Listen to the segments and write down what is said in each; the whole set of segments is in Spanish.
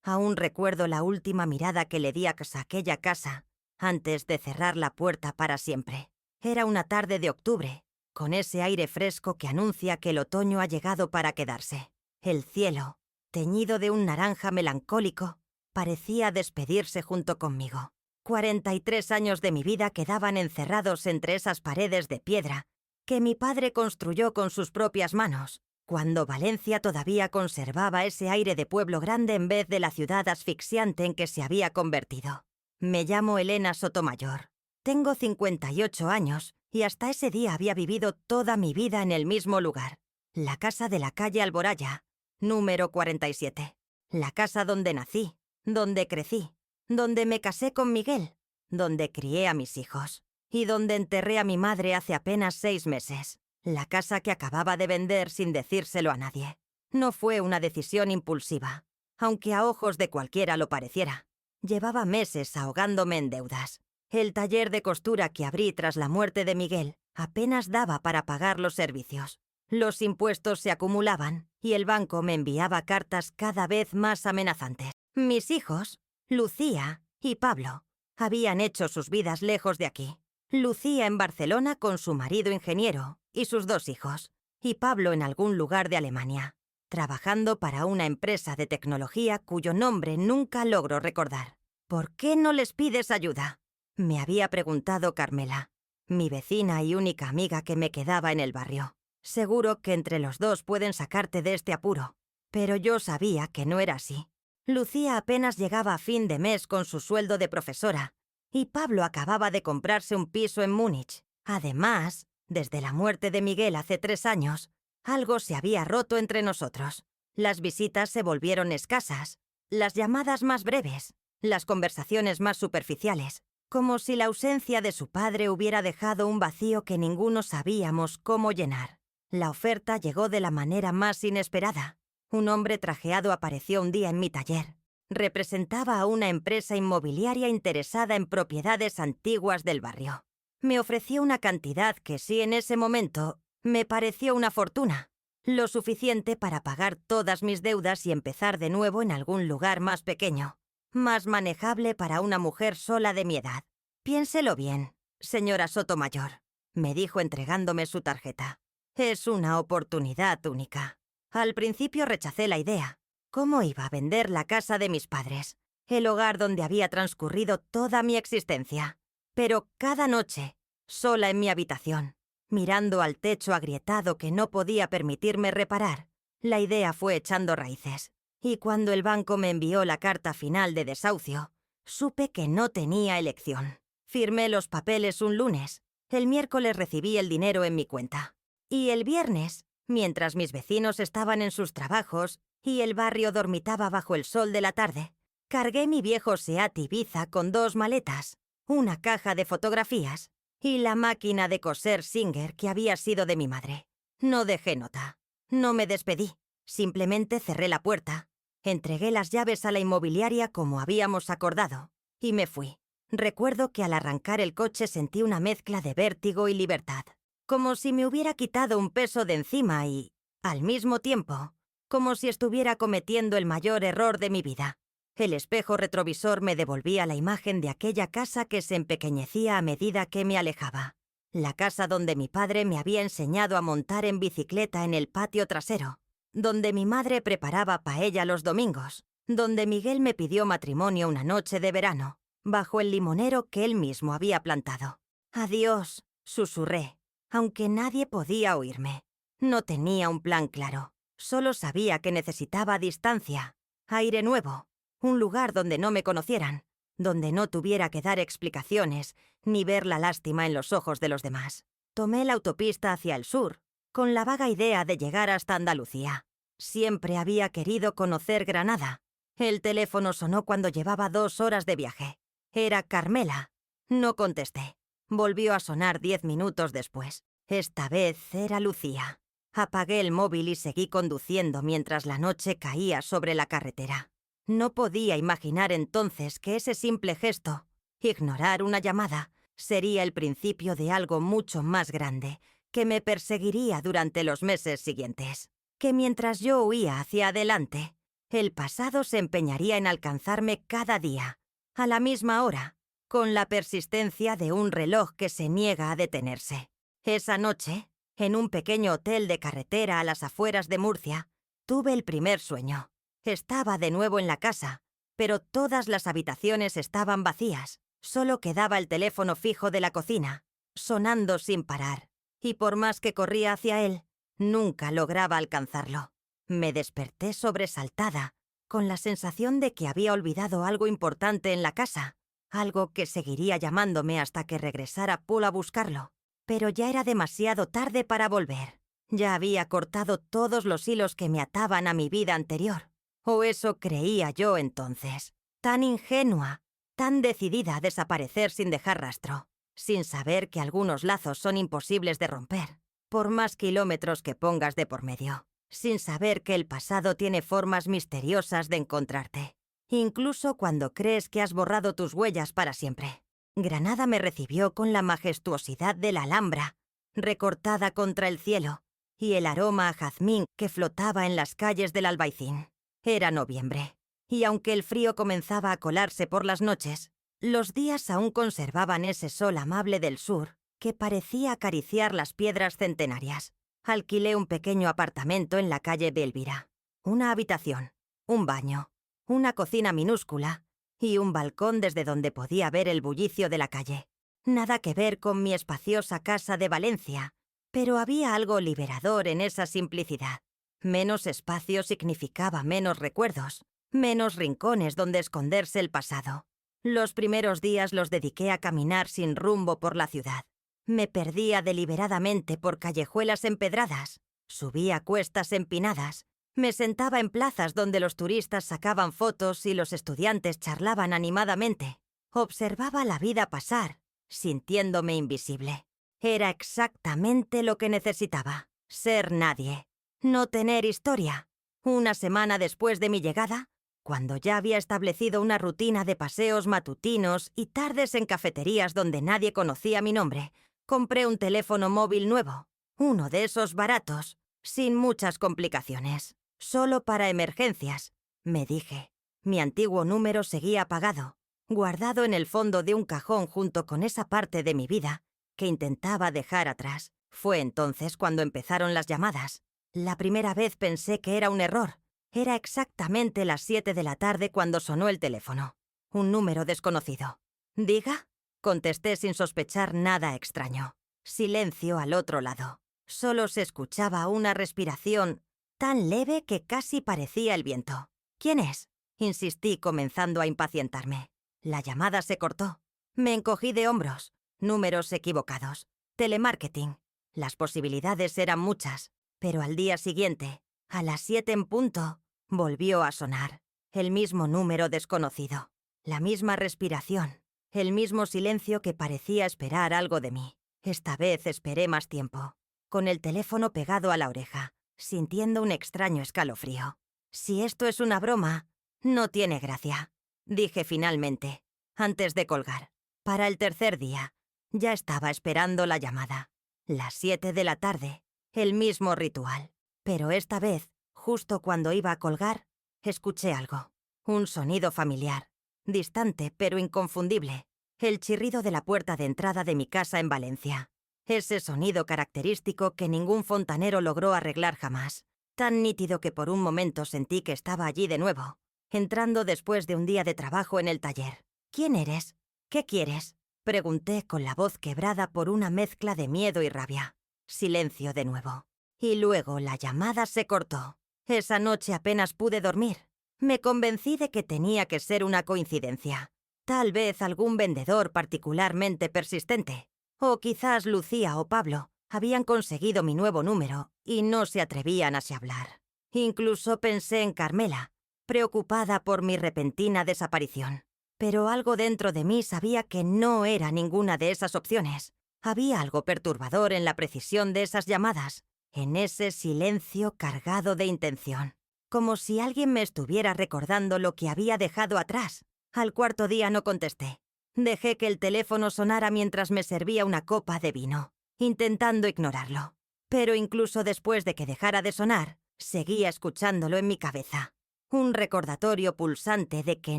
Aún recuerdo la última mirada que le di a aquella casa antes de cerrar la puerta para siempre. Era una tarde de octubre, con ese aire fresco que anuncia que el otoño ha llegado para quedarse. El cielo, teñido de un naranja melancólico, parecía despedirse junto conmigo. 43 años de mi vida quedaban encerrados entre esas paredes de piedra que mi padre construyó con sus propias manos, cuando Valencia todavía conservaba ese aire de pueblo grande en vez de la ciudad asfixiante en que se había convertido. Me llamo Elena Sotomayor. Tengo 58 años y hasta ese día había vivido toda mi vida en el mismo lugar, la casa de la calle Alboraya, número 47. La casa donde nací, donde crecí, donde me casé con Miguel, donde crié a mis hijos y donde enterré a mi madre hace apenas 6 meses. La casa que acababa de vender sin decírselo a nadie. No fue una decisión impulsiva, aunque a ojos de cualquiera lo pareciera. Llevaba meses ahogándome en deudas. El taller de costura que abrí tras la muerte de Miguel apenas daba para pagar los servicios. Los impuestos se acumulaban y el banco me enviaba cartas cada vez más amenazantes. Mis hijos, Lucía y Pablo, habían hecho sus vidas lejos de aquí. Lucía en Barcelona con su marido ingeniero y sus 2 hijos, y Pablo en algún lugar de Alemania, trabajando para una empresa de tecnología cuyo nombre nunca logro recordar. ¿Por qué no les pides ayuda?, me había preguntado Carmela, mi vecina y única amiga que me quedaba en el barrio. Seguro que entre los dos pueden sacarte de este apuro. Pero yo sabía que no era así. Lucía apenas llegaba a fin de mes con su sueldo de profesora, y Pablo acababa de comprarse un piso en Múnich. Además, desde la muerte de Miguel hace 3 años, algo se había roto entre nosotros. Las visitas se volvieron escasas, las llamadas más breves, las conversaciones más superficiales, como si la ausencia de su padre hubiera dejado un vacío que ninguno sabíamos cómo llenar. La oferta llegó de la manera más inesperada. Un hombre trajeado apareció un día en mi taller. Representaba a una empresa inmobiliaria interesada en propiedades antiguas del barrio. Me ofreció una cantidad que sí en ese momento me pareció una fortuna, lo suficiente para pagar todas mis deudas y empezar de nuevo en algún lugar más pequeño, más manejable para una mujer sola de mi edad. Piénselo bien, señora Sotomayor, me dijo entregándome su tarjeta. Es una oportunidad única. Al principio rechacé la idea. ¿Cómo iba a vender la casa de mis padres, el hogar donde había transcurrido toda mi existencia? Pero cada noche, sola en mi habitación, mirando al techo agrietado que no podía permitirme reparar, la idea fue echando raíces. Y cuando el banco me envió la carta final de desahucio, supe que no tenía elección. Firmé los papeles un lunes. El miércoles recibí el dinero en mi cuenta. Y el viernes, mientras mis vecinos estaban en sus trabajos y el barrio dormitaba bajo el sol de la tarde, cargué mi viejo Seat Ibiza con 2 maletas, una caja de fotografías y la máquina de coser Singer que había sido de mi madre. No dejé nota. No me despedí. Simplemente cerré la puerta, entregué las llaves a la inmobiliaria como habíamos acordado y me fui. Recuerdo que al arrancar el coche sentí una mezcla de vértigo y libertad, como si me hubiera quitado un peso de encima y, al mismo tiempo, como si estuviera cometiendo el mayor error de mi vida. El espejo retrovisor me devolvía la imagen de aquella casa que se empequeñecía a medida que me alejaba. La casa donde mi padre me había enseñado a montar en bicicleta en el patio trasero, donde mi madre preparaba paella los domingos, donde Miguel me pidió matrimonio una noche de verano, bajo el limonero que él mismo había plantado. «Adiós», susurré, aunque nadie podía oírme. No tenía un plan claro. Solo sabía que necesitaba distancia, aire nuevo, un lugar donde no me conocieran, donde no tuviera que dar explicaciones ni ver la lástima en los ojos de los demás. Tomé la autopista hacia el sur, con la vaga idea de llegar hasta Andalucía. Siempre había querido conocer Granada. El teléfono sonó cuando llevaba 2 horas de viaje. Era Carmela. No contesté. Volvió a sonar 10 minutos después. Esta vez era Lucía. Apagué el móvil y seguí conduciendo mientras la noche caía sobre la carretera. No podía imaginar entonces que ese simple gesto, ignorar una llamada, sería el principio de algo mucho más grande, que me perseguiría durante los meses siguientes. Que mientras yo huía hacia adelante, El pasado se empeñaría en alcanzarme cada día, a la misma hora, con la persistencia de un reloj que se niega a detenerse. Esa noche, en un pequeño hotel de carretera a las afueras de Murcia, tuve el primer sueño. Estaba de nuevo en la casa, pero todas las habitaciones estaban vacías. Solo quedaba el teléfono fijo de la cocina, sonando sin parar, y por más que corría hacia él, nunca lograba alcanzarlo. Me desperté sobresaltada, con la sensación de que había olvidado algo importante en la casa, algo que seguiría llamándome hasta que regresara Paul a buscarlo. Pero ya era demasiado tarde para volver. Ya había cortado todos los hilos que me ataban a mi vida anterior. O eso creía yo entonces. Tan ingenua, tan decidida a desaparecer sin dejar rastro, sin saber que algunos lazos son imposibles de romper, por más kilómetros que pongas de por medio, sin saber que el pasado tiene formas misteriosas de encontrarte, incluso cuando crees que has borrado tus huellas para siempre. Granada me recibió con la majestuosidad de la Alhambra, recortada contra el cielo, y el aroma a jazmín que flotaba en las calles del Albaicín. Era noviembre, y aunque el frío comenzaba a colarse por las noches, los días aún conservaban ese sol amable del sur que parecía acariciar las piedras centenarias. Alquilé un pequeño apartamento en la calle Belvira. Una habitación, un baño, una cocina minúscula y un balcón desde donde podía ver el bullicio de la calle. Nada que ver con mi espaciosa casa de Valencia, pero había algo liberador en esa simplicidad. Menos espacio significaba menos recuerdos, menos rincones donde esconderse el pasado. Los primeros días los dediqué a caminar sin rumbo por la ciudad. Me perdía deliberadamente por callejuelas empedradas, subía cuestas empinadas, me sentaba en plazas donde los turistas sacaban fotos y los estudiantes charlaban animadamente. Observaba la vida pasar, sintiéndome invisible. Era exactamente lo que necesitaba, ser nadie. No tener historia. Una semana después de mi llegada, cuando ya había establecido una rutina de paseos matutinos y tardes en cafeterías donde nadie conocía mi nombre, compré un teléfono móvil nuevo, uno de esos baratos, sin muchas complicaciones, solo para emergencias, me dije. Mi antiguo número seguía apagado, guardado en el fondo de un cajón junto con esa parte de mi vida que intentaba dejar atrás. Fue entonces cuando empezaron las llamadas. La primera vez pensé que era un error. Era exactamente las 7 de la tarde cuando sonó el teléfono. Un número desconocido. ¿Diga? Contesté sin sospechar nada extraño. Silencio al otro lado. Solo se escuchaba una respiración tan leve que casi parecía el viento. ¿Quién es? Insistí, comenzando a impacientarme. La llamada se cortó. Me encogí de hombros. Números equivocados. Telemarketing. Las posibilidades eran muchas. Pero al día siguiente, a las 7 en punto, volvió a sonar. El mismo número desconocido. La misma respiración. El mismo silencio que parecía esperar algo de mí. Esta vez esperé más tiempo, con el teléfono pegado a la oreja, sintiendo un extraño escalofrío. Si esto es una broma, no tiene gracia, dije finalmente, antes de colgar. Para el tercer día, ya estaba esperando la llamada. Las 7 de la tarde. El mismo ritual. Pero esta vez, justo cuando iba a colgar, escuché algo. Un sonido familiar, distante pero inconfundible. El chirrido de la puerta de entrada de mi casa en Valencia. Ese sonido característico que ningún fontanero logró arreglar jamás. Tan nítido que por un momento sentí que estaba allí de nuevo, entrando después de un día de trabajo en el taller. ¿Quién eres? ¿Qué quieres? Pregunté con la voz quebrada por una mezcla de miedo y rabia. Silencio de nuevo. Y luego la llamada se cortó. Esa noche apenas pude dormir. Me convencí de que tenía que ser una coincidencia. Tal vez algún vendedor particularmente persistente. O quizás Lucía o Pablo habían conseguido mi nuevo número y no se atrevían a se hablar. Incluso pensé en Carmela, preocupada por mi repentina desaparición. Pero algo dentro de mí sabía que no era ninguna de esas opciones. Había algo perturbador en la precisión de esas llamadas, en ese silencio cargado de intención. Como si alguien me estuviera recordando lo que había dejado atrás. Al cuarto día no contesté. Dejé que el teléfono sonara mientras me servía una copa de vino, intentando ignorarlo. Pero incluso después de que dejara de sonar, seguía escuchándolo en mi cabeza. Un recordatorio pulsante de que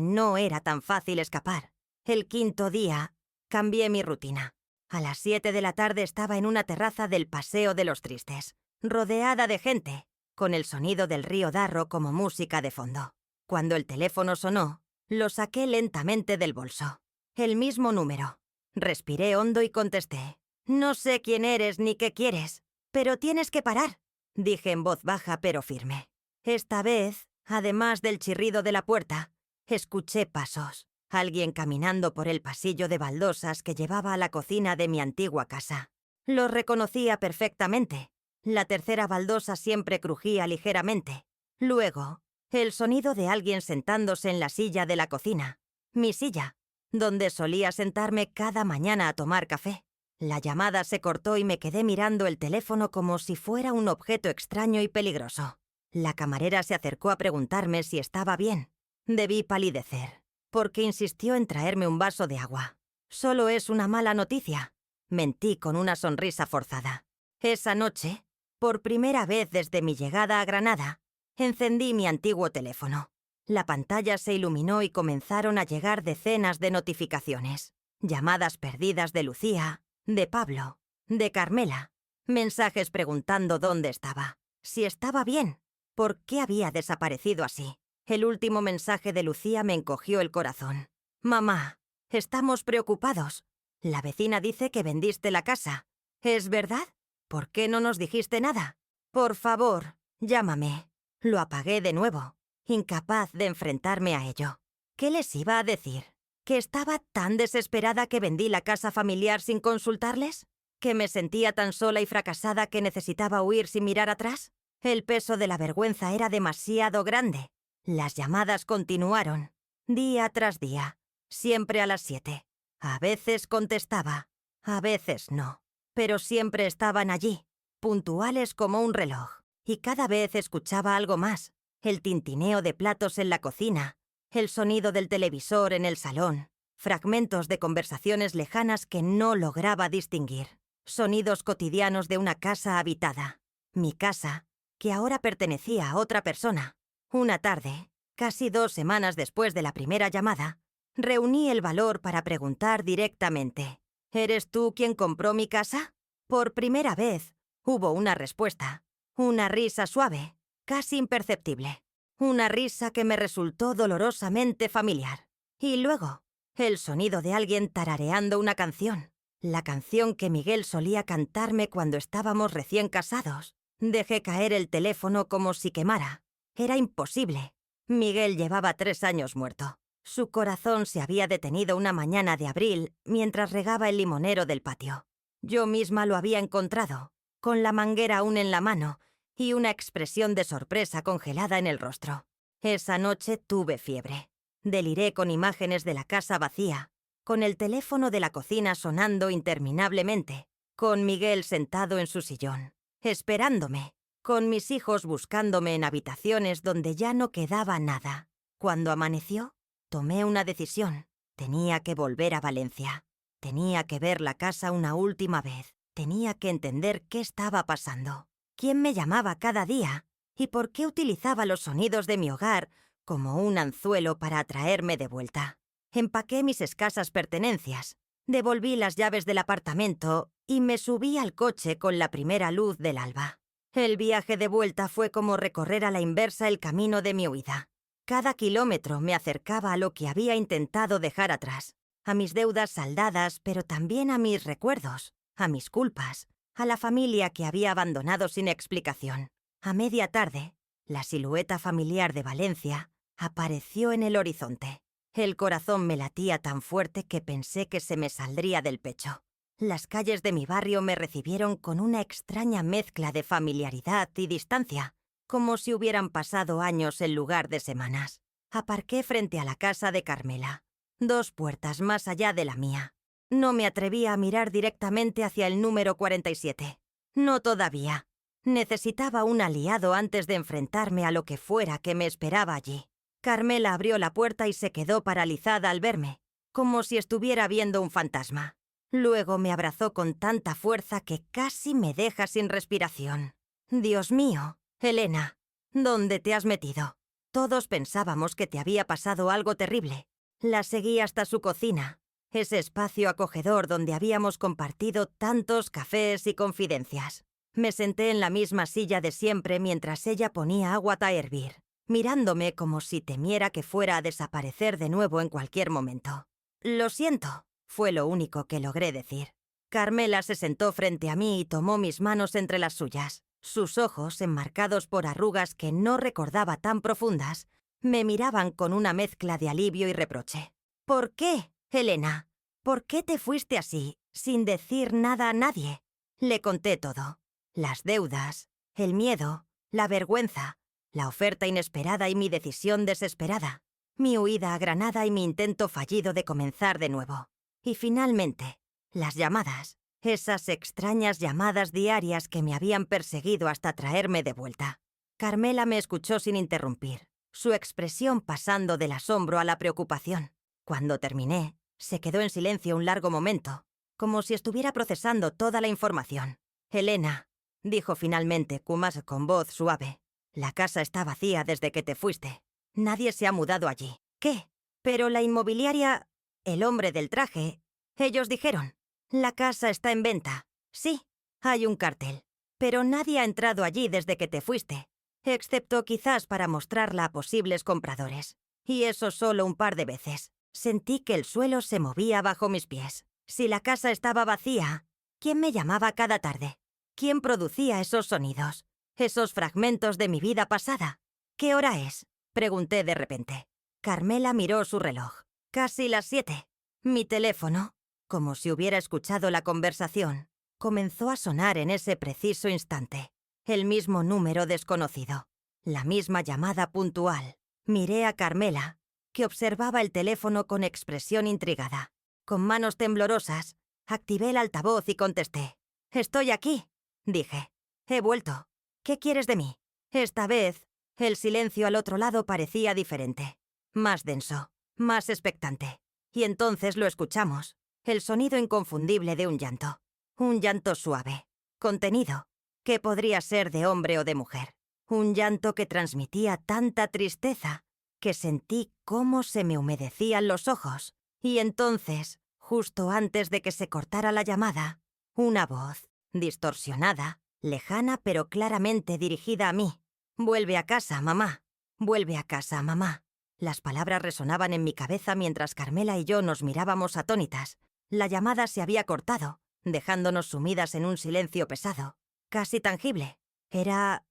no era tan fácil escapar. El quinto día, cambié mi rutina. A las 7 de la tarde estaba en una terraza del Paseo de los Tristes, rodeada de gente, con el sonido del río Darro como música de fondo. Cuando el teléfono sonó, lo saqué lentamente del bolso. El mismo número. Respiré hondo y contesté. «No sé quién eres ni qué quieres, pero tienes que parar», dije en voz baja pero firme. Esta vez, además del chirrido de la puerta, escuché pasos. Alguien caminando por el pasillo de baldosas que llevaba a la cocina de mi antigua casa. Lo reconocía perfectamente. La tercera baldosa siempre crujía ligeramente. Luego, el sonido de alguien sentándose en la silla de la cocina. Mi silla, donde solía sentarme cada mañana a tomar café. La llamada se cortó y me quedé mirando el teléfono como si fuera un objeto extraño y peligroso. La camarera se acercó a preguntarme si estaba bien. Debí palidecer, porque insistió en traerme un vaso de agua. «Solo es una mala noticia», mentí con una sonrisa forzada. Esa noche, por primera vez desde mi llegada a Granada, encendí mi antiguo teléfono. La pantalla se iluminó y comenzaron a llegar decenas de notificaciones. Llamadas perdidas de Lucía, de Pablo, de Carmela. Mensajes preguntando dónde estaba, si estaba bien, por qué había desaparecido así. El último mensaje de Lucía me encogió el corazón. «Mamá, estamos preocupados. La vecina dice que vendiste la casa. ¿Es verdad? ¿Por qué no nos dijiste nada? Por favor, llámame». Lo apagué de nuevo, incapaz de enfrentarme a ello. ¿Qué les iba a decir? ¿Que estaba tan desesperada que vendí la casa familiar sin consultarles? ¿Que me sentía tan sola y fracasada que necesitaba huir sin mirar atrás? El peso de la vergüenza era demasiado grande. Las llamadas continuaron, día tras día, siempre a las 7. A veces contestaba, a veces no, pero siempre estaban allí, puntuales como un reloj. Y cada vez escuchaba algo más, el tintineo de platos en la cocina, el sonido del televisor en el salón, fragmentos de conversaciones lejanas que no lograba distinguir, sonidos cotidianos de una casa habitada. Mi casa, que ahora pertenecía a otra persona. Una tarde, casi 2 semanas después de la primera llamada, reuní el valor para preguntar directamente: «¿Eres tú quien compró mi casa?». Por primera vez, hubo una respuesta. Una risa suave, casi imperceptible. Una risa que me resultó dolorosamente familiar. Y luego, el sonido de alguien tarareando una canción. La canción que Miguel solía cantarme cuando estábamos recién casados. Dejé caer el teléfono como si quemara. Era imposible. Miguel llevaba 3 años muerto. Su corazón se había detenido una mañana de abril mientras regaba el limonero del patio. Yo misma lo había encontrado, con la manguera aún en la mano y una expresión de sorpresa congelada en el rostro. Esa noche tuve fiebre. Deliré con imágenes de la casa vacía, con el teléfono de la cocina sonando interminablemente, con Miguel sentado en su sillón, esperándome, con mis hijos buscándome en habitaciones donde ya no quedaba nada. Cuando amaneció, tomé una decisión. Tenía que volver a Valencia. Tenía que ver la casa una última vez. Tenía que entender qué estaba pasando. ¿Quién me llamaba cada día? ¿Y por qué utilizaba los sonidos de mi hogar como un anzuelo para atraerme de vuelta? Empaqué mis escasas pertenencias, devolví las llaves del apartamento y me subí al coche con la primera luz del alba. El viaje de vuelta fue como recorrer a la inversa el camino de mi huida. Cada kilómetro me acercaba a lo que había intentado dejar atrás, a mis deudas saldadas, pero también a mis recuerdos, a mis culpas, a la familia que había abandonado sin explicación. A media tarde, la silueta familiar de Valencia apareció en el horizonte. El corazón me latía tan fuerte que pensé que se me saldría del pecho. Las calles de mi barrio me recibieron con una extraña mezcla de familiaridad y distancia, como si hubieran pasado años en lugar de semanas. Aparqué frente a la casa de Carmela, 2 puertas más allá de la mía. No me atrevía a mirar directamente hacia el número 47. No todavía. Necesitaba un aliado antes de enfrentarme a lo que fuera que me esperaba allí. Carmela abrió la puerta y se quedó paralizada al verme, como si estuviera viendo un fantasma. Luego me abrazó con tanta fuerza que casi me deja sin respiración. «Dios mío, Elena, ¿dónde te has metido?». Todos pensábamos que te había pasado algo terrible. La seguí hasta su cocina, ese espacio acogedor donde habíamos compartido tantos cafés y confidencias. Me senté en la misma silla de siempre mientras ella ponía agua a hervir, mirándome como si temiera que fuera a desaparecer de nuevo en cualquier momento. «Lo siento», fue lo único que logré decir. Carmela se sentó frente a mí y tomó mis manos entre las suyas. Sus ojos, enmarcados por arrugas que no recordaba tan profundas, me miraban con una mezcla de alivio y reproche. «¿Por qué, Helena? ¿Por qué te fuiste así, sin decir nada a nadie?» Le conté todo. Las deudas, el miedo, la vergüenza, la oferta inesperada y mi decisión desesperada, mi huida a Granada y mi intento fallido de comenzar de nuevo. Y finalmente, las llamadas, esas extrañas llamadas diarias que me habían perseguido hasta traerme de vuelta. Carmela me escuchó sin interrumpir, su expresión pasando del asombro a la preocupación. Cuando terminé, se quedó en silencio un largo momento, como si estuviera procesando toda la información. «Helena», dijo finalmente Kumas con voz suave, «la casa está vacía desde que te fuiste. Nadie se ha mudado allí». «¿Qué? Pero la inmobiliaria, el hombre del traje, ellos dijeron, la casa está en venta. Sí, hay un cartel. Pero nadie ha entrado allí desde que te fuiste, excepto quizás para mostrarla a posibles compradores. Y eso solo un par de veces. Sentí que el suelo se movía bajo mis pies. Si la casa estaba vacía, ¿quién me llamaba cada tarde? ¿Quién producía esos sonidos? Esos fragmentos de mi vida pasada. «¿Qué hora es?», pregunté de repente. Carmela miró su reloj. «Casi las 7. Mi teléfono», como si hubiera escuchado la conversación, comenzó a sonar en ese preciso instante. El mismo número desconocido. La misma llamada puntual. Miré a Carmela, que observaba el teléfono con expresión intrigada. Con manos temblorosas, activé el altavoz y contesté. «Estoy aquí», dije. «He vuelto. ¿Qué quieres de mí?» Esta vez, el silencio al otro lado parecía diferente. Más denso, más expectante. Y entonces lo escuchamos. El sonido inconfundible de un llanto. Un llanto suave, contenido, que podría ser de hombre o de mujer. Un llanto que transmitía tanta tristeza que sentí cómo se me humedecían los ojos. Y entonces, justo antes de que se cortara la llamada, una voz, distorsionada, lejana pero claramente dirigida a mí. «Vuelve a casa, mamá. Vuelve a casa, mamá». Las palabras resonaban en mi cabeza mientras Carmela y yo nos mirábamos atónitas. La llamada se había cortado, dejándonos sumidas en un silencio pesado, casi tangible. ¿Era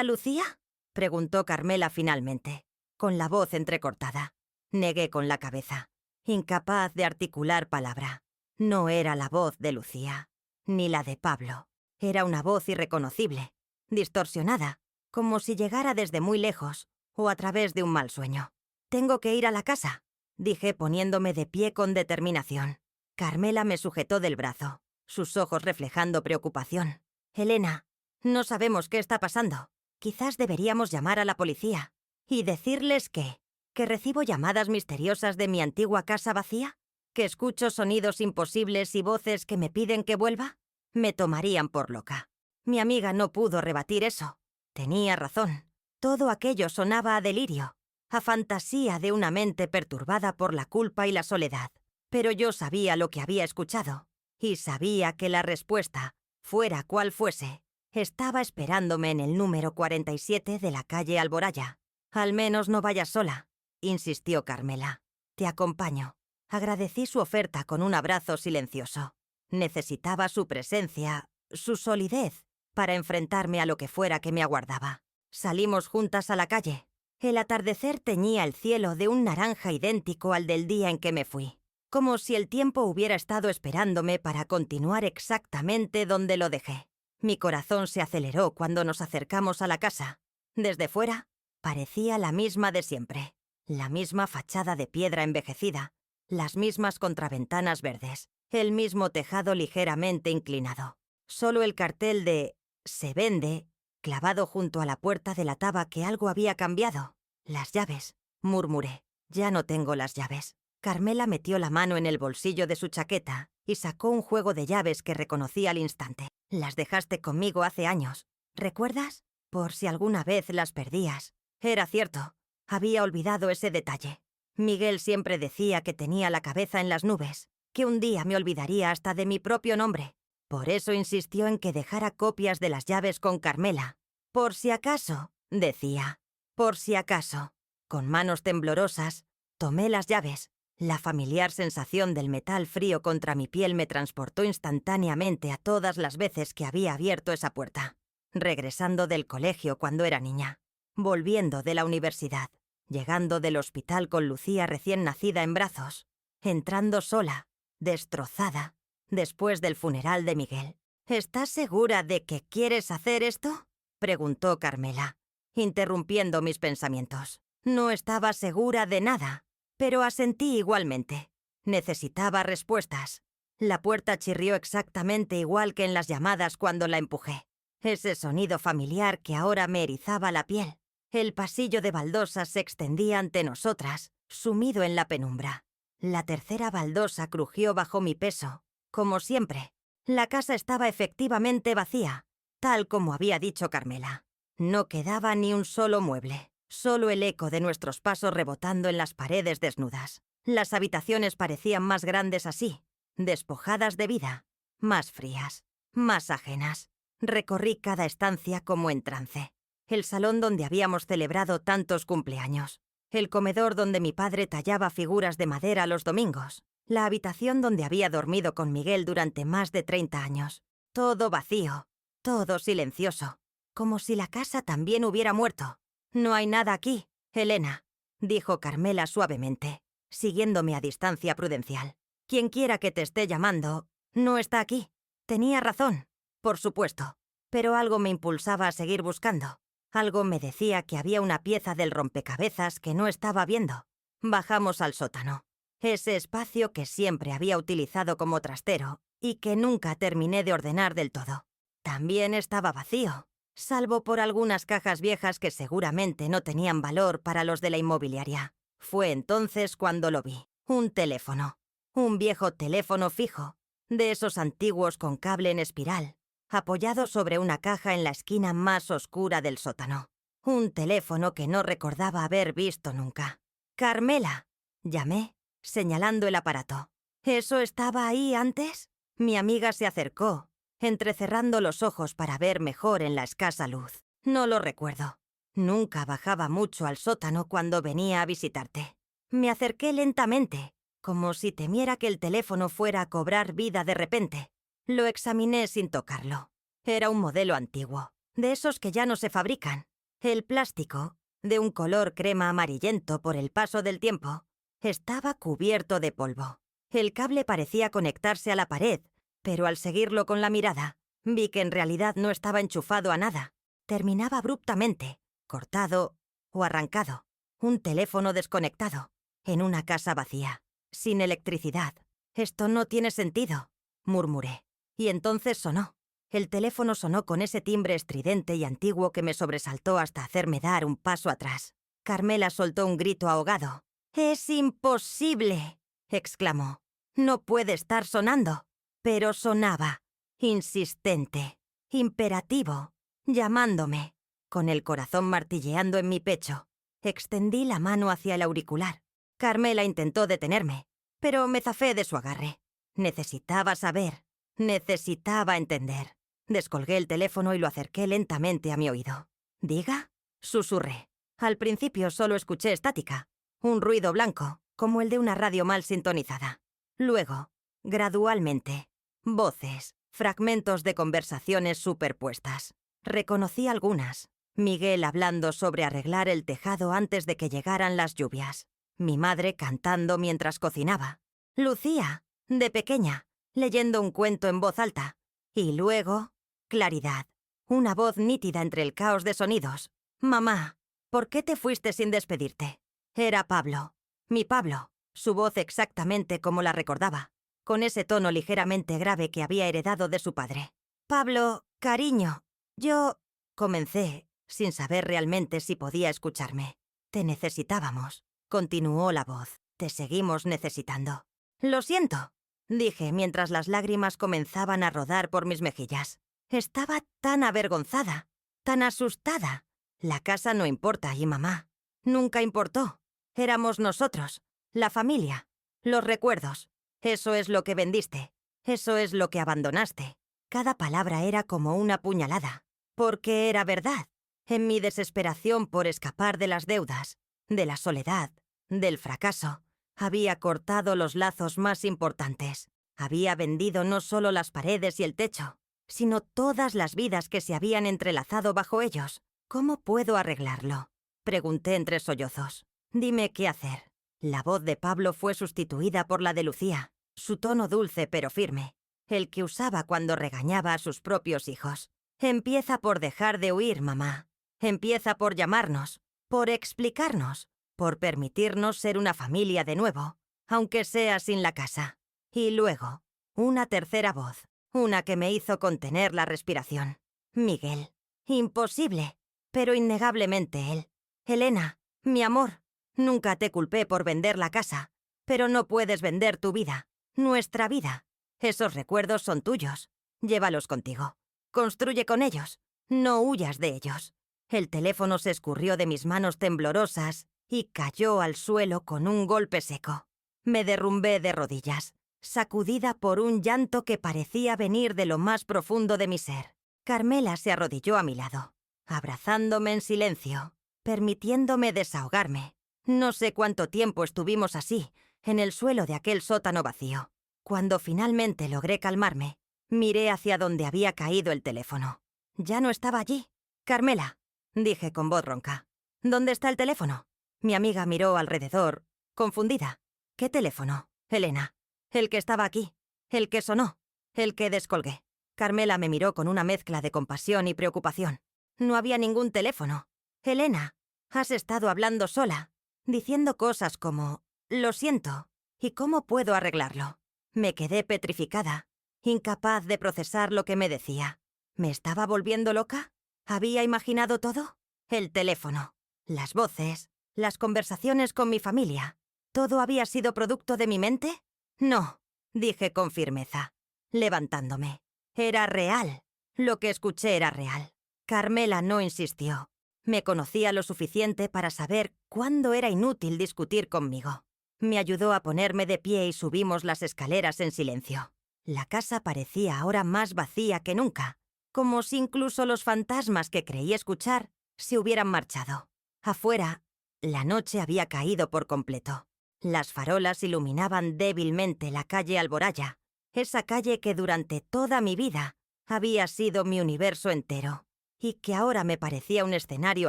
Lucía?», preguntó Carmela finalmente, con la voz entrecortada. Negué con la cabeza, incapaz de articular palabra. No era la voz de Lucía, ni la de Pablo. Era una voz irreconocible, distorsionada, como si llegara desde muy lejos o a través de un mal sueño. «Tengo que ir a la casa», dije poniéndome de pie con determinación. Carmela me sujetó del brazo, sus ojos reflejando preocupación. «Helena, no sabemos qué está pasando. Quizás deberíamos llamar a la policía y decirles que recibo llamadas misteriosas de mi antigua casa vacía, que escucho sonidos imposibles y voces que me piden que vuelva». Me tomarían por loca. Mi amiga no pudo rebatir eso. Tenía razón. Todo aquello sonaba a delirio, a fantasía de una mente perturbada por la culpa y la soledad. Pero yo sabía lo que había escuchado, y sabía que la respuesta, fuera cual fuese, estaba esperándome en el número 47 de la calle Alboraya. «Al menos no vayas sola», insistió Carmela. «Te acompaño». Agradecí su oferta con un abrazo silencioso. Necesitaba su presencia, su solidez, para enfrentarme a lo que fuera que me aguardaba. Salimos juntas a la calle. El atardecer teñía el cielo de un naranja idéntico al del día en que me fui, como si el tiempo hubiera estado esperándome para continuar exactamente donde lo dejé. Mi corazón se aceleró cuando nos acercamos a la casa. Desde fuera, parecía la misma de siempre. La misma fachada de piedra envejecida, las mismas contraventanas verdes, el mismo tejado ligeramente inclinado. Solo el cartel de «Se vende», clavado junto a la puerta, delataba que algo había cambiado. «Las llaves», murmuré. «Ya no tengo las llaves». Carmela metió la mano en el bolsillo de su chaqueta y sacó un juego de llaves que reconocí al instante. «Las dejaste conmigo hace años. ¿Recuerdas? Por si alguna vez las perdías». Era cierto. Había olvidado ese detalle. Miguel siempre decía que tenía la cabeza en las nubes, que un día me olvidaría hasta de mi propio nombre. Por eso insistió en que dejara copias de las llaves con Carmela. Por si acaso, decía. Por si acaso. Con manos temblorosas, tomé las llaves. La familiar sensación del metal frío contra mi piel me transportó instantáneamente a todas las veces que había abierto esa puerta. Regresando del colegio cuando era niña. Volviendo de la universidad. Llegando del hospital con Lucía recién nacida en brazos. Entrando sola, destrozada, después del funeral de Miguel. ¿Estás segura de que quieres hacer esto?, preguntó Carmela, interrumpiendo mis pensamientos. No estaba segura de nada, pero asentí igualmente. Necesitaba respuestas. La puerta chirrió exactamente igual que en las llamadas cuando la empujé. Ese sonido familiar que ahora me erizaba la piel. El pasillo de baldosas se extendía ante nosotras, sumido en la penumbra. La tercera baldosa crujió bajo mi peso. Como siempre, la casa estaba efectivamente vacía, tal como había dicho Carmela. No quedaba ni un solo mueble, solo el eco de nuestros pasos rebotando en las paredes desnudas. Las habitaciones parecían más grandes así, despojadas de vida, más frías, más ajenas. Recorrí cada estancia como en trance. El salón donde habíamos celebrado tantos cumpleaños. El comedor donde mi padre tallaba figuras de madera los domingos. La habitación donde había dormido con Miguel durante más de 30 años. Todo vacío, todo silencioso, como si la casa también hubiera muerto. «No hay nada aquí, Elena», dijo Carmela suavemente, siguiéndome a distancia prudencial. «Quien quiera que te esté llamando, no está aquí». Tenía razón, por supuesto, pero algo me impulsaba a seguir buscando. Algo me decía que había una pieza del rompecabezas que no estaba viendo. Bajamos al sótano, ese espacio que siempre había utilizado como trastero y que nunca terminé de ordenar del todo. También estaba vacío, salvo por algunas cajas viejas que seguramente no tenían valor para los de la inmobiliaria. Fue entonces cuando lo vi. Un teléfono. Un viejo teléfono fijo, de esos antiguos con cable en espiral, apoyado sobre una caja en la esquina más oscura del sótano. Un teléfono que no recordaba haber visto nunca. «Carmela», llamé, señalando el aparato. «¿Eso estaba ahí antes?». Mi amiga se acercó, entrecerrando los ojos para ver mejor en la escasa luz. «No lo recuerdo. Nunca bajaba mucho al sótano cuando venía a visitarte». Me acerqué lentamente, como si temiera que el teléfono fuera a cobrar vida de repente. Lo examiné sin tocarlo. Era un modelo antiguo, de esos que ya no se fabrican. El plástico, de un color crema amarillento por el paso del tiempo, estaba cubierto de polvo. El cable parecía conectarse a la pared, pero al seguirlo con la mirada, vi que en realidad no estaba enchufado a nada. Terminaba abruptamente, cortado o arrancado. Un teléfono desconectado, en una casa vacía, sin electricidad. «Esto no tiene sentido», murmuré. Y entonces sonó. El teléfono sonó con ese timbre estridente y antiguo que me sobresaltó hasta hacerme dar un paso atrás. Carmela soltó un grito ahogado. «¡Es imposible!», exclamó. «No puede estar sonando». Pero sonaba, insistente, imperativo, llamándome, con el corazón martilleando en mi pecho. Extendí la mano hacia el auricular. Carmela intentó detenerme, pero me zafé de su agarre. Necesitaba saber. Necesitaba entender. Descolgué el teléfono y lo acerqué lentamente a mi oído. «¿Diga?», susurré. Al principio solo escuché estática, un ruido blanco, como el de una radio mal sintonizada. Luego, gradualmente, voces, fragmentos de conversaciones superpuestas. Reconocí algunas. Miguel hablando sobre arreglar el tejado antes de que llegaran las lluvias. Mi madre cantando mientras cocinaba. Lucía, de pequeña, leyendo un cuento en voz alta. Y luego, claridad. Una voz nítida entre el caos de sonidos. «Mamá, ¿por qué te fuiste sin despedirte?». Era Pablo. Mi Pablo. Su voz exactamente como la recordaba, con ese tono ligeramente grave que había heredado de su padre. «Pablo, cariño, yo...», comencé, sin saber realmente si podía escucharme. «Te necesitábamos», continuó la voz. «Te seguimos necesitando». «Lo siento», dije mientras las lágrimas comenzaban a rodar por mis mejillas. Estaba tan avergonzada, tan asustada. La casa no importa y mamá. Nunca importó. Éramos nosotros, la familia, los recuerdos. Eso es lo que vendiste. Eso es lo que abandonaste. Cada palabra era como una puñalada. Porque era verdad. En mi desesperación por escapar de las deudas, de la soledad, del fracaso, había cortado los lazos más importantes. Había vendido no solo las paredes y el techo, sino todas las vidas que se habían entrelazado bajo ellos. ¿Cómo puedo arreglarlo?, pregunté entre sollozos. Dime qué hacer. La voz de Pablo fue sustituida por la de Lucía, su tono dulce pero firme, el que usaba cuando regañaba a sus propios hijos. Empieza por dejar de huir, mamá. Empieza por llamarnos, por explicarnos, por permitirnos ser una familia de nuevo, aunque sea sin la casa. Y luego, una tercera voz, una que me hizo contener la respiración. Miguel. Imposible, pero innegablemente él. Elena, mi amor, nunca te culpé por vender la casa, pero no puedes vender tu vida, nuestra vida. Esos recuerdos son tuyos. Llévalos contigo. Construye con ellos. No huyas de ellos. El teléfono se escurrió de mis manos temblorosas y cayó al suelo con un golpe seco. Me derrumbé de rodillas, sacudida por un llanto que parecía venir de lo más profundo de mi ser. Carmela se arrodilló a mi lado, abrazándome en silencio, permitiéndome desahogarme. No sé cuánto tiempo estuvimos así, en el suelo de aquel sótano vacío. Cuando finalmente logré calmarme, miré hacia donde había caído el teléfono. Ya no estaba allí. Carmela, dije con voz ronca. ¿Dónde está el teléfono? Mi amiga miró alrededor, confundida. ¿Qué teléfono, Elena? El que estaba aquí, el que sonó, el que descolgué. Carmela me miró con una mezcla de compasión y preocupación. No había ningún teléfono. Elena, has estado hablando sola, diciendo cosas como, lo siento, ¿y cómo puedo arreglarlo? Me quedé petrificada, incapaz de procesar lo que me decía. ¿Me estaba volviendo loca? ¿Había imaginado todo? El teléfono, las voces, las conversaciones con mi familia. ¿Todo había sido producto de mi mente? No, dije con firmeza, levantándome. Era real. Lo que escuché era real. Carmela no insistió. Me conocía lo suficiente para saber cuándo era inútil discutir conmigo. Me ayudó a ponerme de pie y subimos las escaleras en silencio. La casa parecía ahora más vacía que nunca, como si incluso los fantasmas que creí escuchar se hubieran marchado. Afuera, la noche había caído por completo. Las farolas iluminaban débilmente la calle Alboraya, esa calle que durante toda mi vida había sido mi universo entero, y que ahora me parecía un escenario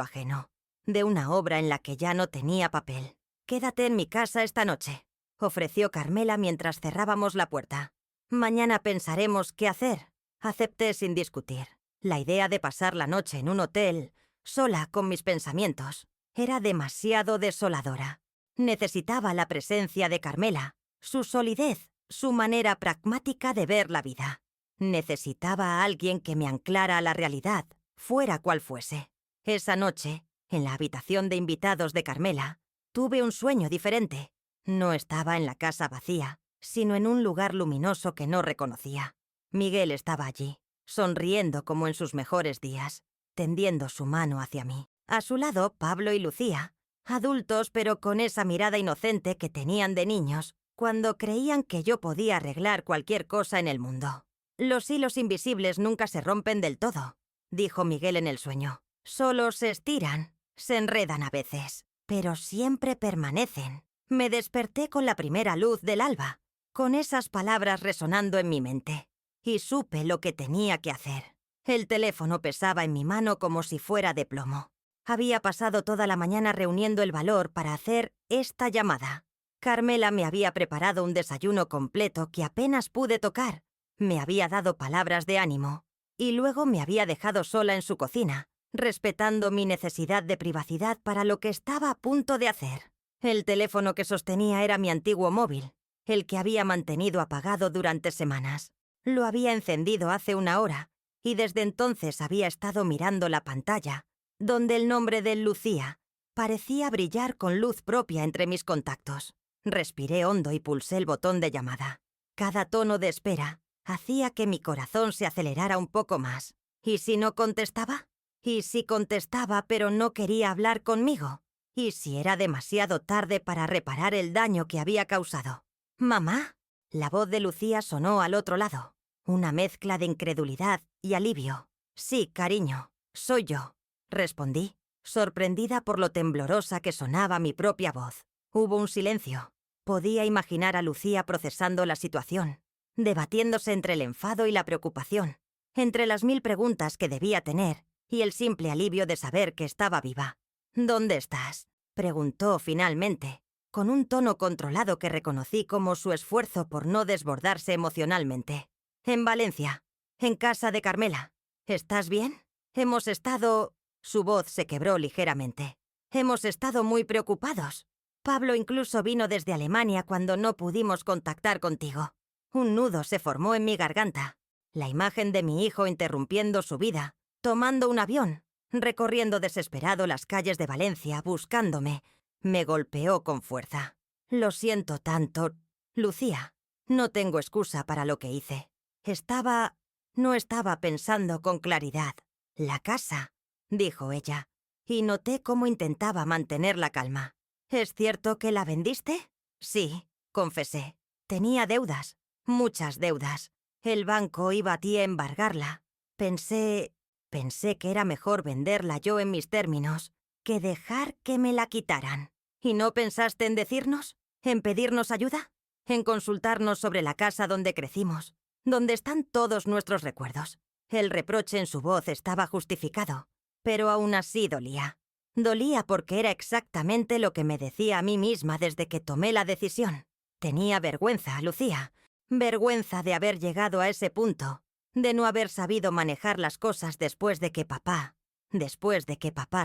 ajeno, de una obra en la que ya no tenía papel. «Quédate en mi casa esta noche», ofreció Carmela mientras cerrábamos la puerta. «Mañana pensaremos qué hacer». Acepté sin discutir. La idea de pasar la noche en un hotel, sola con mis pensamientos, era demasiado desoladora. Necesitaba la presencia de Carmela, su solidez, su manera pragmática de ver la vida. Necesitaba a alguien que me anclara a la realidad, fuera cual fuese. Esa noche, en la habitación de invitados de Carmela, tuve un sueño diferente. No estaba en la casa vacía, sino en un lugar luminoso que no reconocía. Miguel estaba allí, sonriendo como en sus mejores días, tendiendo su mano hacia mí. A su lado, Pablo y Lucía, adultos pero con esa mirada inocente que tenían de niños cuando creían que yo podía arreglar cualquier cosa en el mundo. «Los hilos invisibles nunca se rompen del todo», dijo Miguel en el sueño. «Solo se estiran, se enredan a veces, pero siempre permanecen». Me desperté con la primera luz del alba, con esas palabras resonando en mi mente, y supe lo que tenía que hacer. El teléfono pesaba en mi mano como si fuera de plomo. Había pasado toda la mañana reuniendo el valor para hacer esta llamada. Carmela me había preparado un desayuno completo que apenas pude tocar. Me había dado palabras de ánimo. Y luego me había dejado sola en su cocina, respetando mi necesidad de privacidad para lo que estaba a punto de hacer. El teléfono que sostenía era mi antiguo móvil, el que había mantenido apagado durante semanas. Lo había encendido hace una hora, y desde entonces había estado mirando la pantalla, donde el nombre de Lucía parecía brillar con luz propia entre mis contactos. Respiré hondo y pulsé el botón de llamada. Cada tono de espera hacía que mi corazón se acelerara un poco más. ¿Y si no contestaba? ¿Y si contestaba pero no quería hablar conmigo? ¿Y si era demasiado tarde para reparar el daño que había causado? ¿Mamá? La voz de Lucía sonó al otro lado. Una mezcla de incredulidad y alivio. Sí, cariño, soy yo, respondí, sorprendida por lo temblorosa que sonaba mi propia voz. Hubo un silencio. Podía imaginar a Lucía procesando la situación, debatiéndose entre el enfado y la preocupación, entre las 1000 preguntas que debía tener y el simple alivio de saber que estaba viva. ¿Dónde estás?, preguntó finalmente, con un tono controlado que reconocí como su esfuerzo por no desbordarse emocionalmente. En Valencia, en casa de Carmela. ¿Estás bien? Hemos estado... Su voz se quebró ligeramente. Hemos estado muy preocupados. Pablo incluso vino desde Alemania cuando no pudimos contactar contigo. Un nudo se formó en mi garganta. La imagen de mi hijo interrumpiendo su vida, tomando un avión, recorriendo desesperado las calles de Valencia, buscándome, me golpeó con fuerza. Lo siento tanto, Lucía. No tengo excusa para lo que hice. No estaba pensando con claridad. La casa, dijo ella, y noté cómo intentaba mantener la calma. ¿Es cierto que la vendiste? Sí, confesé. Tenía deudas, muchas deudas. El banco iba a ti a embargarla. Pensé que era mejor venderla yo en mis términos que dejar que me la quitaran. ¿Y no pensaste en decirnos? ¿En pedirnos ayuda? ¿En consultarnos sobre la casa donde crecimos? ¿Donde están todos nuestros recuerdos? El reproche en su voz estaba justificado, pero aún así dolía. Dolía porque era exactamente lo que me decía a mí misma desde que tomé la decisión. Tenía vergüenza, Lucía. Vergüenza de haber llegado a ese punto, de no haber sabido manejar las cosas después de que papá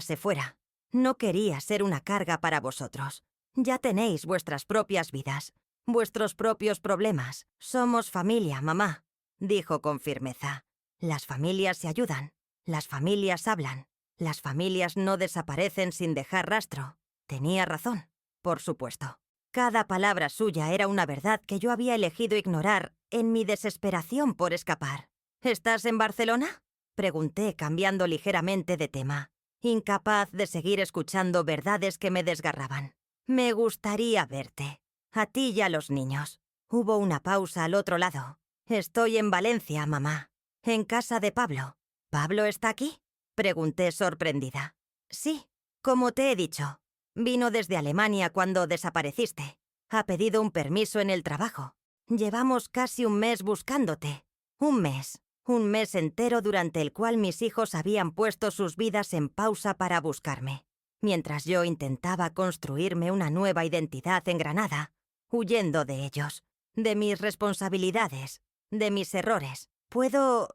se fuera. No quería ser una carga para vosotros. Ya tenéis vuestras propias vidas, vuestros propios problemas. Somos familia, mamá, dijo con firmeza. Las familias se ayudan, las familias hablan, las familias no desaparecen sin dejar rastro. Tenía razón, por supuesto. Cada palabra suya era una verdad que yo había elegido ignorar en mi desesperación por escapar. ¿Estás en Barcelona?, pregunté, cambiando ligeramente de tema, incapaz de seguir escuchando verdades que me desgarraban. Me gustaría verte. A ti y a los niños. Hubo una pausa al otro lado. Estoy en Valencia, mamá. En casa de Pablo. ¿Pablo está aquí?, pregunté sorprendida. Sí, como te he dicho. Vino desde Alemania cuando desapareciste. Ha pedido un permiso en el trabajo. Llevamos casi un mes buscándote. Un mes entero durante el cual mis hijos habían puesto sus vidas en pausa para buscarme, mientras yo intentaba construirme una nueva identidad en Granada, huyendo de ellos, de mis responsabilidades, de mis errores. ¿Puedo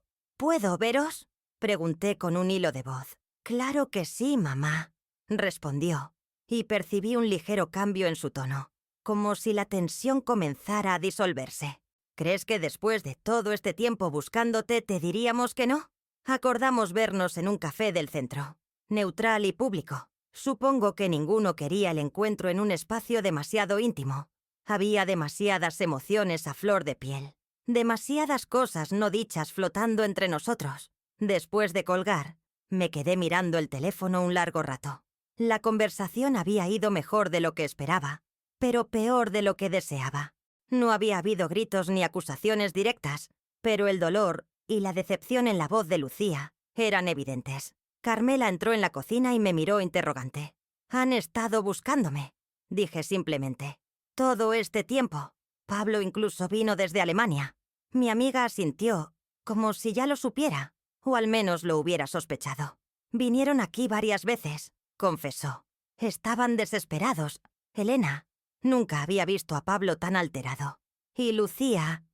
veros?, pregunté con un hilo de voz. Claro que sí, mamá, respondió, y percibí un ligero cambio en su tono, como si la tensión comenzara a disolverse. ¿Crees que después de todo este tiempo buscándote te diríamos que no? Acordamos vernos en un café del centro, neutral y público. Supongo que ninguno quería el encuentro en un espacio demasiado íntimo. Había demasiadas emociones a flor de piel, demasiadas cosas no dichas flotando entre nosotros. Después de colgar, me quedé mirando el teléfono un largo rato. La conversación había ido mejor de lo que esperaba, pero peor de lo que deseaba. No había habido gritos ni acusaciones directas, pero el dolor y la decepción en la voz de Lucía eran evidentes. Carmela entró en la cocina y me miró interrogante. «Han estado buscándome», dije simplemente. «Todo este tiempo. Pablo incluso vino desde Alemania». Mi amiga asintió, como si ya lo supiera, o al menos lo hubiera sospechado. «Vinieron aquí varias veces», confesó. «Estaban desesperados. Elena». Nunca había visto a Pablo tan alterado. Y Lucía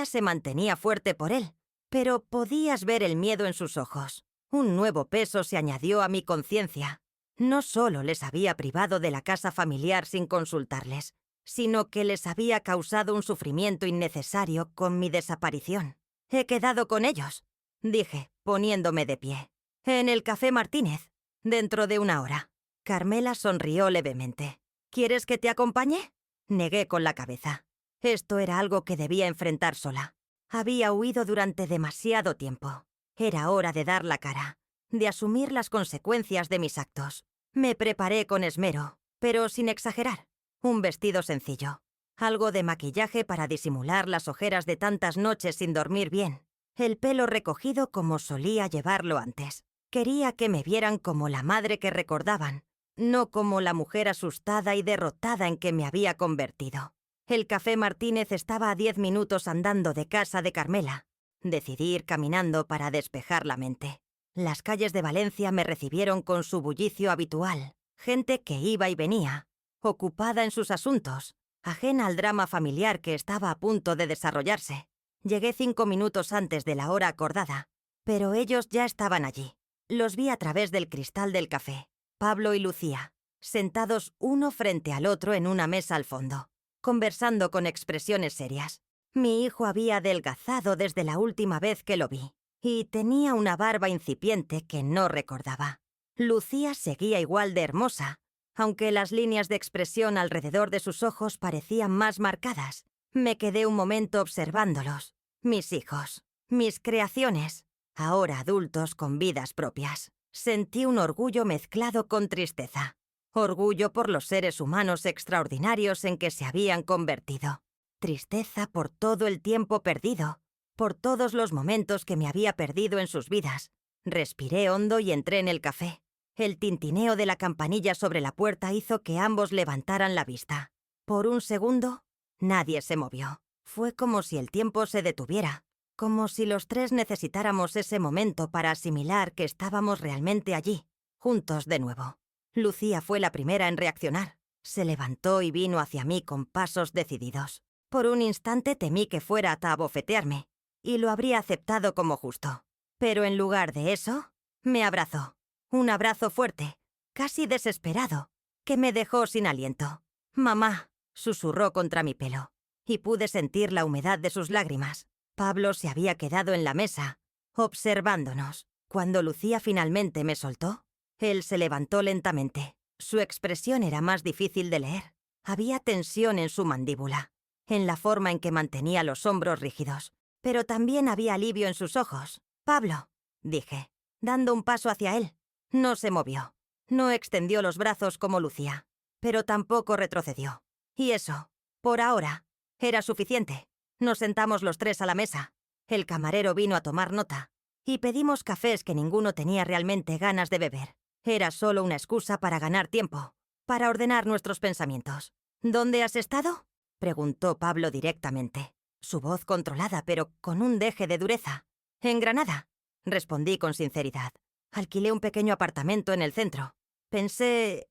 se mantenía fuerte por él, pero podías ver el miedo en sus ojos. Un nuevo peso se añadió a mi conciencia. No solo les había privado de la casa familiar sin consultarles, sino que les había causado un sufrimiento innecesario con mi desaparición. «He quedado con ellos», dije, poniéndome de pie. «En el Café Martínez, dentro de una hora». Carmela sonrió levemente. «¿Quieres que te acompañe?», negué con la cabeza. Esto era algo que debía enfrentar sola. Había huido durante demasiado tiempo. Era hora de dar la cara, de asumir las consecuencias de mis actos. Me preparé con esmero, pero sin exagerar. Un vestido sencillo. Algo de maquillaje para disimular las ojeras de tantas noches sin dormir bien. El pelo recogido como solía llevarlo antes. Quería que me vieran como la madre que recordaban, no como la mujer asustada y derrotada en que me había convertido. El Café Martínez estaba a 10 minutos andando de casa de Carmela. Decidí ir caminando para despejar la mente. Las calles de Valencia me recibieron con su bullicio habitual. Gente que iba y venía, ocupada en sus asuntos, ajena al drama familiar que estaba a punto de desarrollarse. Llegué 5 minutos antes de la hora acordada, pero ellos ya estaban allí. Los vi a través del cristal del café. Pablo y Lucía, sentados uno frente al otro en una mesa al fondo, conversando con expresiones serias. Mi hijo había adelgazado desde la última vez que lo vi, y tenía una barba incipiente que no recordaba. Lucía seguía igual de hermosa, aunque las líneas de expresión alrededor de sus ojos parecían más marcadas. Me quedé un momento observándolos. Mis hijos, mis creaciones, ahora adultos con vidas propias. Sentí un orgullo mezclado con tristeza. Orgullo por los seres humanos extraordinarios en que se habían convertido. Tristeza por todo el tiempo perdido, por todos los momentos que me había perdido en sus vidas. Respiré hondo y entré en el café. El tintineo de la campanilla sobre la puerta hizo que ambos levantaran la vista. Por un segundo, nadie se movió. Fue como si el tiempo se detuviera, como si los tres necesitáramos ese momento para asimilar que estábamos realmente allí, juntos de nuevo. Lucía fue la primera en reaccionar. Se levantó y vino hacia mí con pasos decididos. Por un instante temí que fuera a abofetearme, y lo habría aceptado como justo. Pero en lugar de eso, me abrazó. Un abrazo fuerte, casi desesperado, que me dejó sin aliento. «Mamá», susurró contra mi pelo, y pude sentir la humedad de sus lágrimas. Pablo se había quedado en la mesa, observándonos. Cuando Lucía finalmente me soltó, él se levantó lentamente. Su expresión era más difícil de leer. Había tensión en su mandíbula, en la forma en que mantenía los hombros rígidos, pero también había alivio en sus ojos. «Pablo», dije, dando un paso hacia él. No se movió. No extendió los brazos como Lucía, pero tampoco retrocedió. Y eso, por ahora, era suficiente. Nos sentamos los tres a la mesa. El camarero vino a tomar nota, y pedimos cafés que ninguno tenía realmente ganas de beber. Era solo una excusa para ganar tiempo, para ordenar nuestros pensamientos. «¿Dónde has estado?», preguntó Pablo directamente, su voz controlada pero con un deje de dureza. «En Granada», respondí con sinceridad. «Alquilé un pequeño apartamento en el centro. Pensé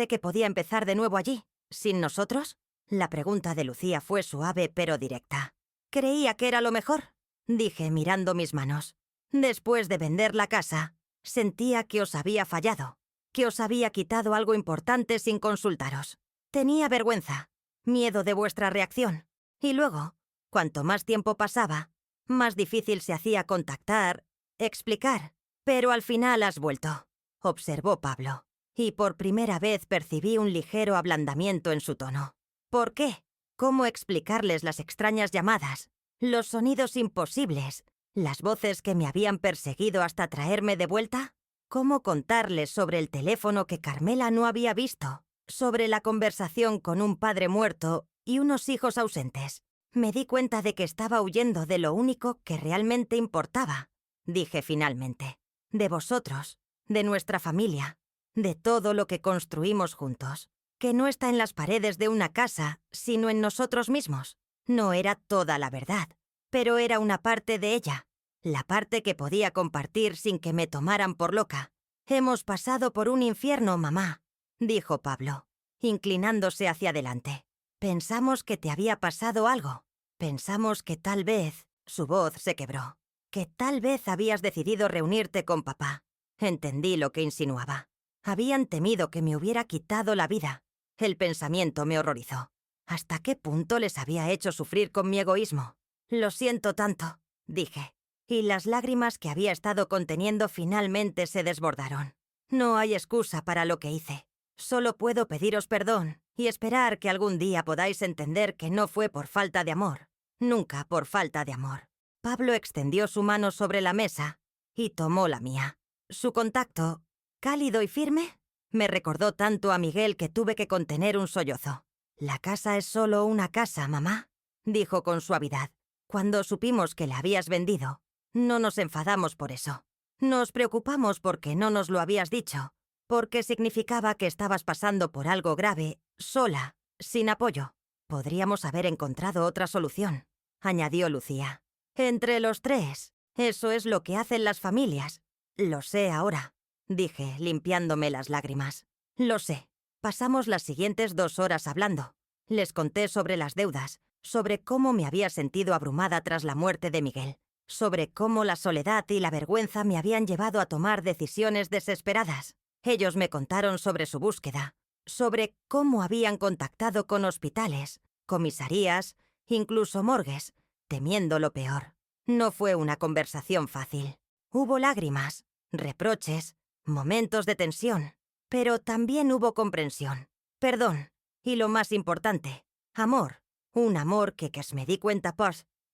que podía empezar de nuevo allí. ¿Sin nosotros?». La pregunta de Lucía fue suave pero directa. «Creía que era lo mejor», dije mirando mis manos. «Después de vender la casa, sentía que os había fallado, que os había quitado algo importante sin consultaros. Tenía vergüenza, miedo de vuestra reacción. Y luego, cuanto más tiempo pasaba, más difícil se hacía contactar, explicar. Pero al final has vuelto», observó Pablo, y por primera vez percibí un ligero ablandamiento en su tono. «¿Por qué? ¿Cómo explicarles las extrañas llamadas, los sonidos imposibles, las voces que me habían perseguido hasta traerme de vuelta? ¿Cómo contarles sobre el teléfono que Carmela no había visto, sobre la conversación con un padre muerto y unos hijos ausentes? Me di cuenta de que estaba huyendo de lo único que realmente importaba», dije finalmente. «De vosotros, de nuestra familia, de todo lo que construimos juntos, que no está en las paredes de una casa, sino en nosotros mismos. No era toda la verdad, pero era una parte de ella, la parte que podía compartir sin que me tomaran por loca. Hemos pasado por un infierno, mamá», dijo Pablo, inclinándose hacia adelante. «Pensamos que te había pasado algo. Pensamos que tal vez», su voz se quebró, «que tal vez habías decidido reunirte con papá». Entendí lo que insinuaba. Habían temido que me hubiera quitado la vida. El pensamiento me horrorizó. ¿Hasta qué punto les había hecho sufrir con mi egoísmo? «Lo siento tanto», dije, y las lágrimas que había estado conteniendo finalmente se desbordaron. «No hay excusa para lo que hice. Solo puedo pediros perdón y esperar que algún día podáis entender que no fue por falta de amor. Nunca por falta de amor». Pablo extendió su mano sobre la mesa y tomó la mía. Su contacto, cálido y firme, Me recordó tanto a Miguel que tuve que contener un sollozo. «La casa es solo una casa, mamá», dijo con suavidad. «Cuando supimos que la habías vendido, no nos enfadamos por eso. Nos preocupamos porque no nos lo habías dicho, porque significaba que estabas pasando por algo grave, sola, sin apoyo. Podríamos haber encontrado otra solución», añadió Lucía. «Entre los tres. Eso es lo que hacen las familias. Lo sé ahora», dije, limpiándome las lágrimas. «Lo sé». Pasamos las siguientes 2 horas hablando. Les conté sobre las deudas, sobre cómo me había sentido abrumada tras la muerte de Miguel, sobre cómo la soledad y la vergüenza me habían llevado a tomar decisiones desesperadas. Ellos me contaron sobre su búsqueda, sobre cómo habían contactado con hospitales, comisarías, incluso morgues, temiendo lo peor. No fue una conversación fácil. Hubo lágrimas, reproches, momentos de tensión, pero también hubo comprensión, perdón y, lo más importante, amor. Un amor que me di cuenta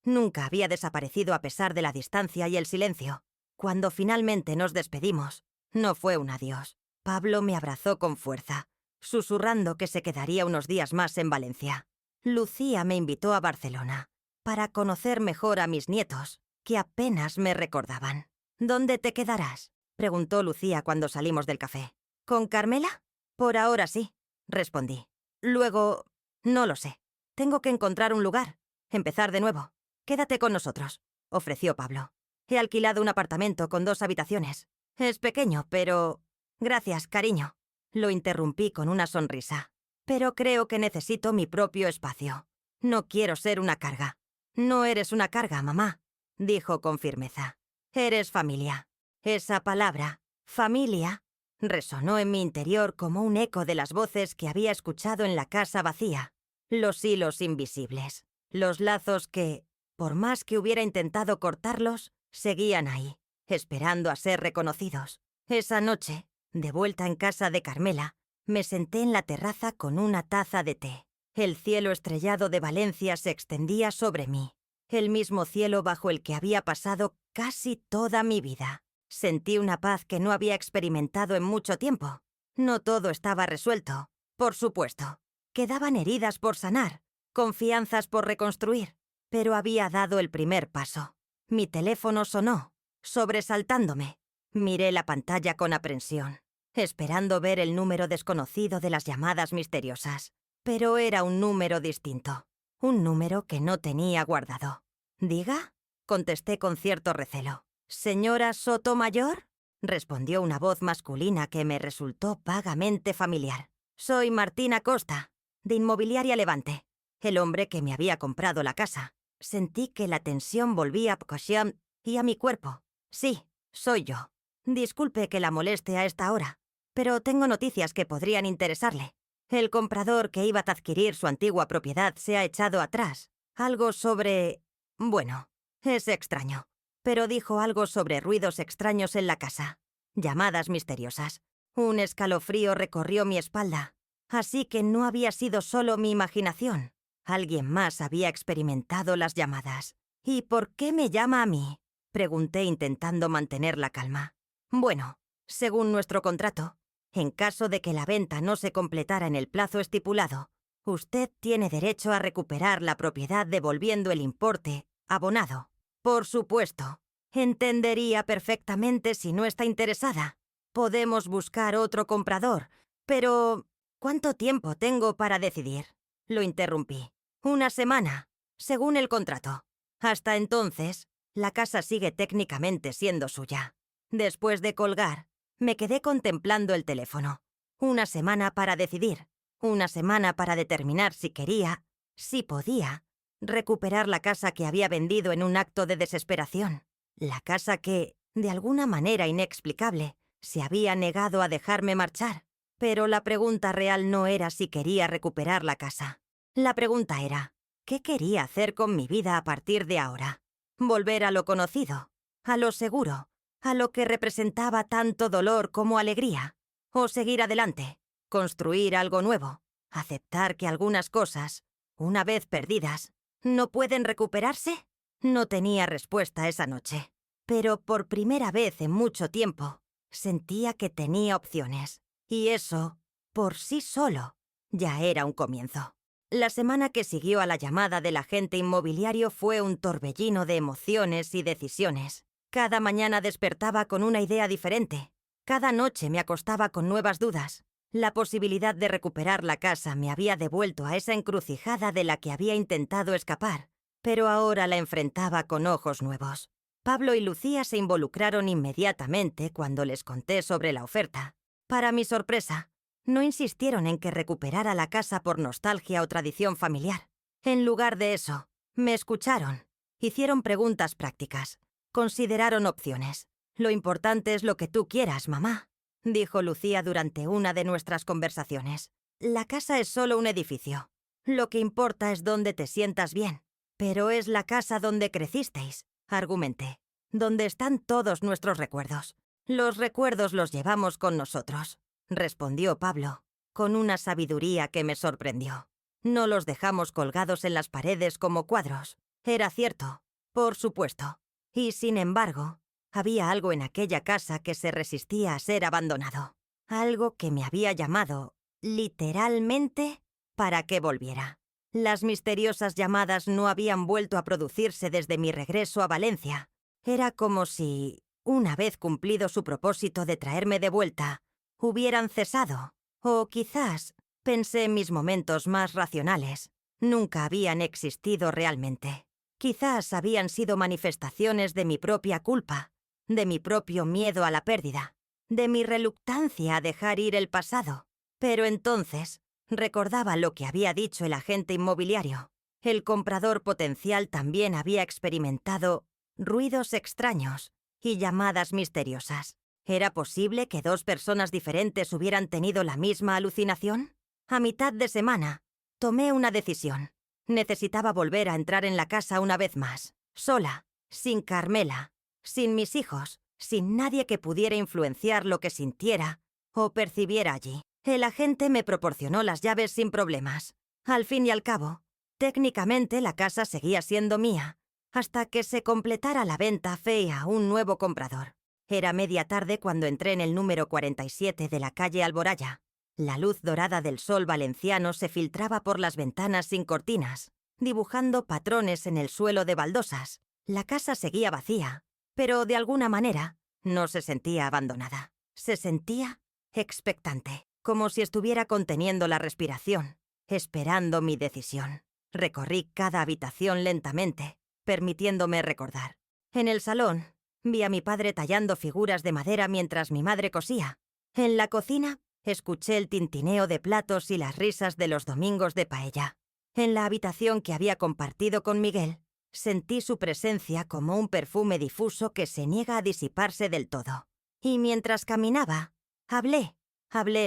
nunca había desaparecido a pesar de la distancia y el silencio. Cuando finalmente nos despedimos, no fue un adiós. Pablo me abrazó con fuerza, susurrando que se quedaría unos días más en Valencia. Lucía me invitó a Barcelona para conocer mejor a mis nietos, que apenas me recordaban. «¿Dónde te quedarás?», preguntó Lucía cuando salimos del café. «¿Con Carmela?» «Por ahora sí», respondí. «Luego, no lo sé. Tengo que encontrar un lugar. Empezar de nuevo. Quédate con nosotros», ofreció Pablo. «He alquilado un apartamento con 2 habitaciones. Es pequeño, pero...» «Gracias, cariño», lo interrumpí con una sonrisa. «Pero creo que necesito mi propio espacio. No quiero ser una carga». «No eres una carga, mamá», dijo con firmeza. «Eres familia». Esa palabra, familia, resonó en mi interior como un eco de las voces que había escuchado en la casa vacía. Los hilos invisibles, los lazos que, por más que hubiera intentado cortarlos, seguían ahí, esperando a ser reconocidos. Esa noche, de vuelta en casa de Carmela, me senté en la terraza con una taza de té. El cielo estrellado de Valencia se extendía sobre mí, el mismo cielo bajo el que había pasado casi toda mi vida. Sentí una paz que no había experimentado en mucho tiempo. No todo estaba resuelto, por supuesto. Quedaban heridas por sanar, confianzas por reconstruir, pero había dado el primer paso. Mi teléfono sonó, sobresaltándome. Miré la pantalla con aprensión, esperando ver el número desconocido de las llamadas misteriosas. Pero era un número distinto, un número que no tenía guardado. «¿Diga?», contesté con cierto recelo. «¿Señora Sotomayor?», respondió una voz masculina que me resultó vagamente familiar. «Soy Martín Acosta, de Inmobiliaria Levante, el hombre que me había comprado la casa». Sentí que la tensión volvía a Pcoxiam y a mi cuerpo. «Sí, soy yo. Disculpe que la moleste a esta hora, pero tengo noticias que podrían interesarle. El comprador que iba a adquirir su antigua propiedad se ha echado atrás. Algo sobre... Bueno, es extraño, pero dijo algo sobre ruidos extraños en la casa. Llamadas misteriosas. Un escalofrío recorrió mi espalda. Así que no había sido solo mi imaginación. Alguien más había experimentado las llamadas. «¿Y por qué me llama a mí?», pregunté intentando mantener la calma. «Bueno, según nuestro contrato, en caso de que la venta no se completara en el plazo estipulado, usted tiene derecho a recuperar la propiedad devolviendo el importe abonado». «Por supuesto. Entendería perfectamente si no está interesada. Podemos buscar otro comprador, pero... ¿cuánto tiempo tengo para decidir?», lo interrumpí. «1 semana, según el contrato. Hasta entonces, la casa sigue técnicamente siendo suya». Después de colgar, me quedé contemplando el teléfono. 1 semana para decidir. 1 semana para determinar si quería, si podía, recuperar la casa que había vendido en un acto de desesperación. La casa que, de alguna manera inexplicable, se había negado a dejarme marchar. Pero la pregunta real no era si quería recuperar la casa. La pregunta era, ¿qué quería hacer con mi vida a partir de ahora? Volver a lo conocido, a lo seguro, a lo que representaba tanto dolor como alegría. O seguir adelante, construir algo nuevo, aceptar que algunas cosas, una vez perdidas, no pueden recuperarse. No tenía respuesta esa noche, pero por primera vez en mucho tiempo, sentía que tenía opciones. Y eso, por sí solo, ya era un comienzo. La semana que siguió a la llamada del agente inmobiliario fue un torbellino de emociones y decisiones. Cada mañana despertaba con una idea diferente. Cada noche me acostaba con nuevas dudas. La posibilidad de recuperar la casa me había devuelto a esa encrucijada de la que había intentado escapar, pero ahora la enfrentaba con ojos nuevos. Pablo y Lucía se involucraron inmediatamente cuando les conté sobre la oferta. Para mi sorpresa, no insistieron en que recuperara la casa por nostalgia o tradición familiar. En lugar de eso, me escucharon. Hicieron preguntas prácticas. Consideraron opciones. «Lo importante es lo que tú quieras, mamá», dijo Lucía durante una de nuestras conversaciones. «La casa es solo un edificio. Lo que importa es dónde te sientas bien. Pero es la casa donde crecisteis», argumenté. «Donde están todos nuestros recuerdos. Los recuerdos los llevamos con nosotros», respondió Pablo, con una sabiduría que me sorprendió. «No los dejamos colgados en las paredes como cuadros». Era cierto, por supuesto. Y sin embargo, había algo en aquella casa que se resistía a ser abandonado. Algo que me había llamado, literalmente, para que volviera. Las misteriosas llamadas no habían vuelto a producirse desde mi regreso a Valencia. Era como si, una vez cumplido su propósito de traerme de vuelta, hubieran cesado. O quizás, pensé en mis momentos más racionales, nunca habían existido realmente. Quizás habían sido manifestaciones de mi propia culpa, de mi propio miedo a la pérdida, de mi reluctancia a dejar ir el pasado. Pero entonces recordaba lo que había dicho el agente inmobiliario. El comprador potencial también había experimentado ruidos extraños y llamadas misteriosas. ¿Era posible que dos personas diferentes hubieran tenido la misma alucinación? A mitad de semana, tomé una decisión. Necesitaba volver a entrar en la casa una vez más, sola, sin Carmela, sin mis hijos, sin nadie que pudiera influenciar lo que sintiera o percibiera allí. El agente me proporcionó las llaves sin problemas. Al fin y al cabo, técnicamente la casa seguía siendo mía, hasta que se completara la venta fea a un nuevo comprador. Era media tarde cuando entré en el número 47 de la calle Alboraya. La luz dorada del sol valenciano se filtraba por las ventanas sin cortinas, dibujando patrones en el suelo de baldosas. La casa seguía vacía, pero de alguna manera no se sentía abandonada. Se sentía expectante, como si estuviera conteniendo la respiración, esperando mi decisión. Recorrí cada habitación lentamente, permitiéndome recordar. En el salón, vi a mi padre tallando figuras de madera mientras mi madre cosía. En la cocina, escuché el tintineo de platos y las risas de los domingos de paella. En la habitación que había compartido con Miguel, sentí su presencia como un perfume difuso que se niega a disiparse del todo. Y mientras caminaba, hablé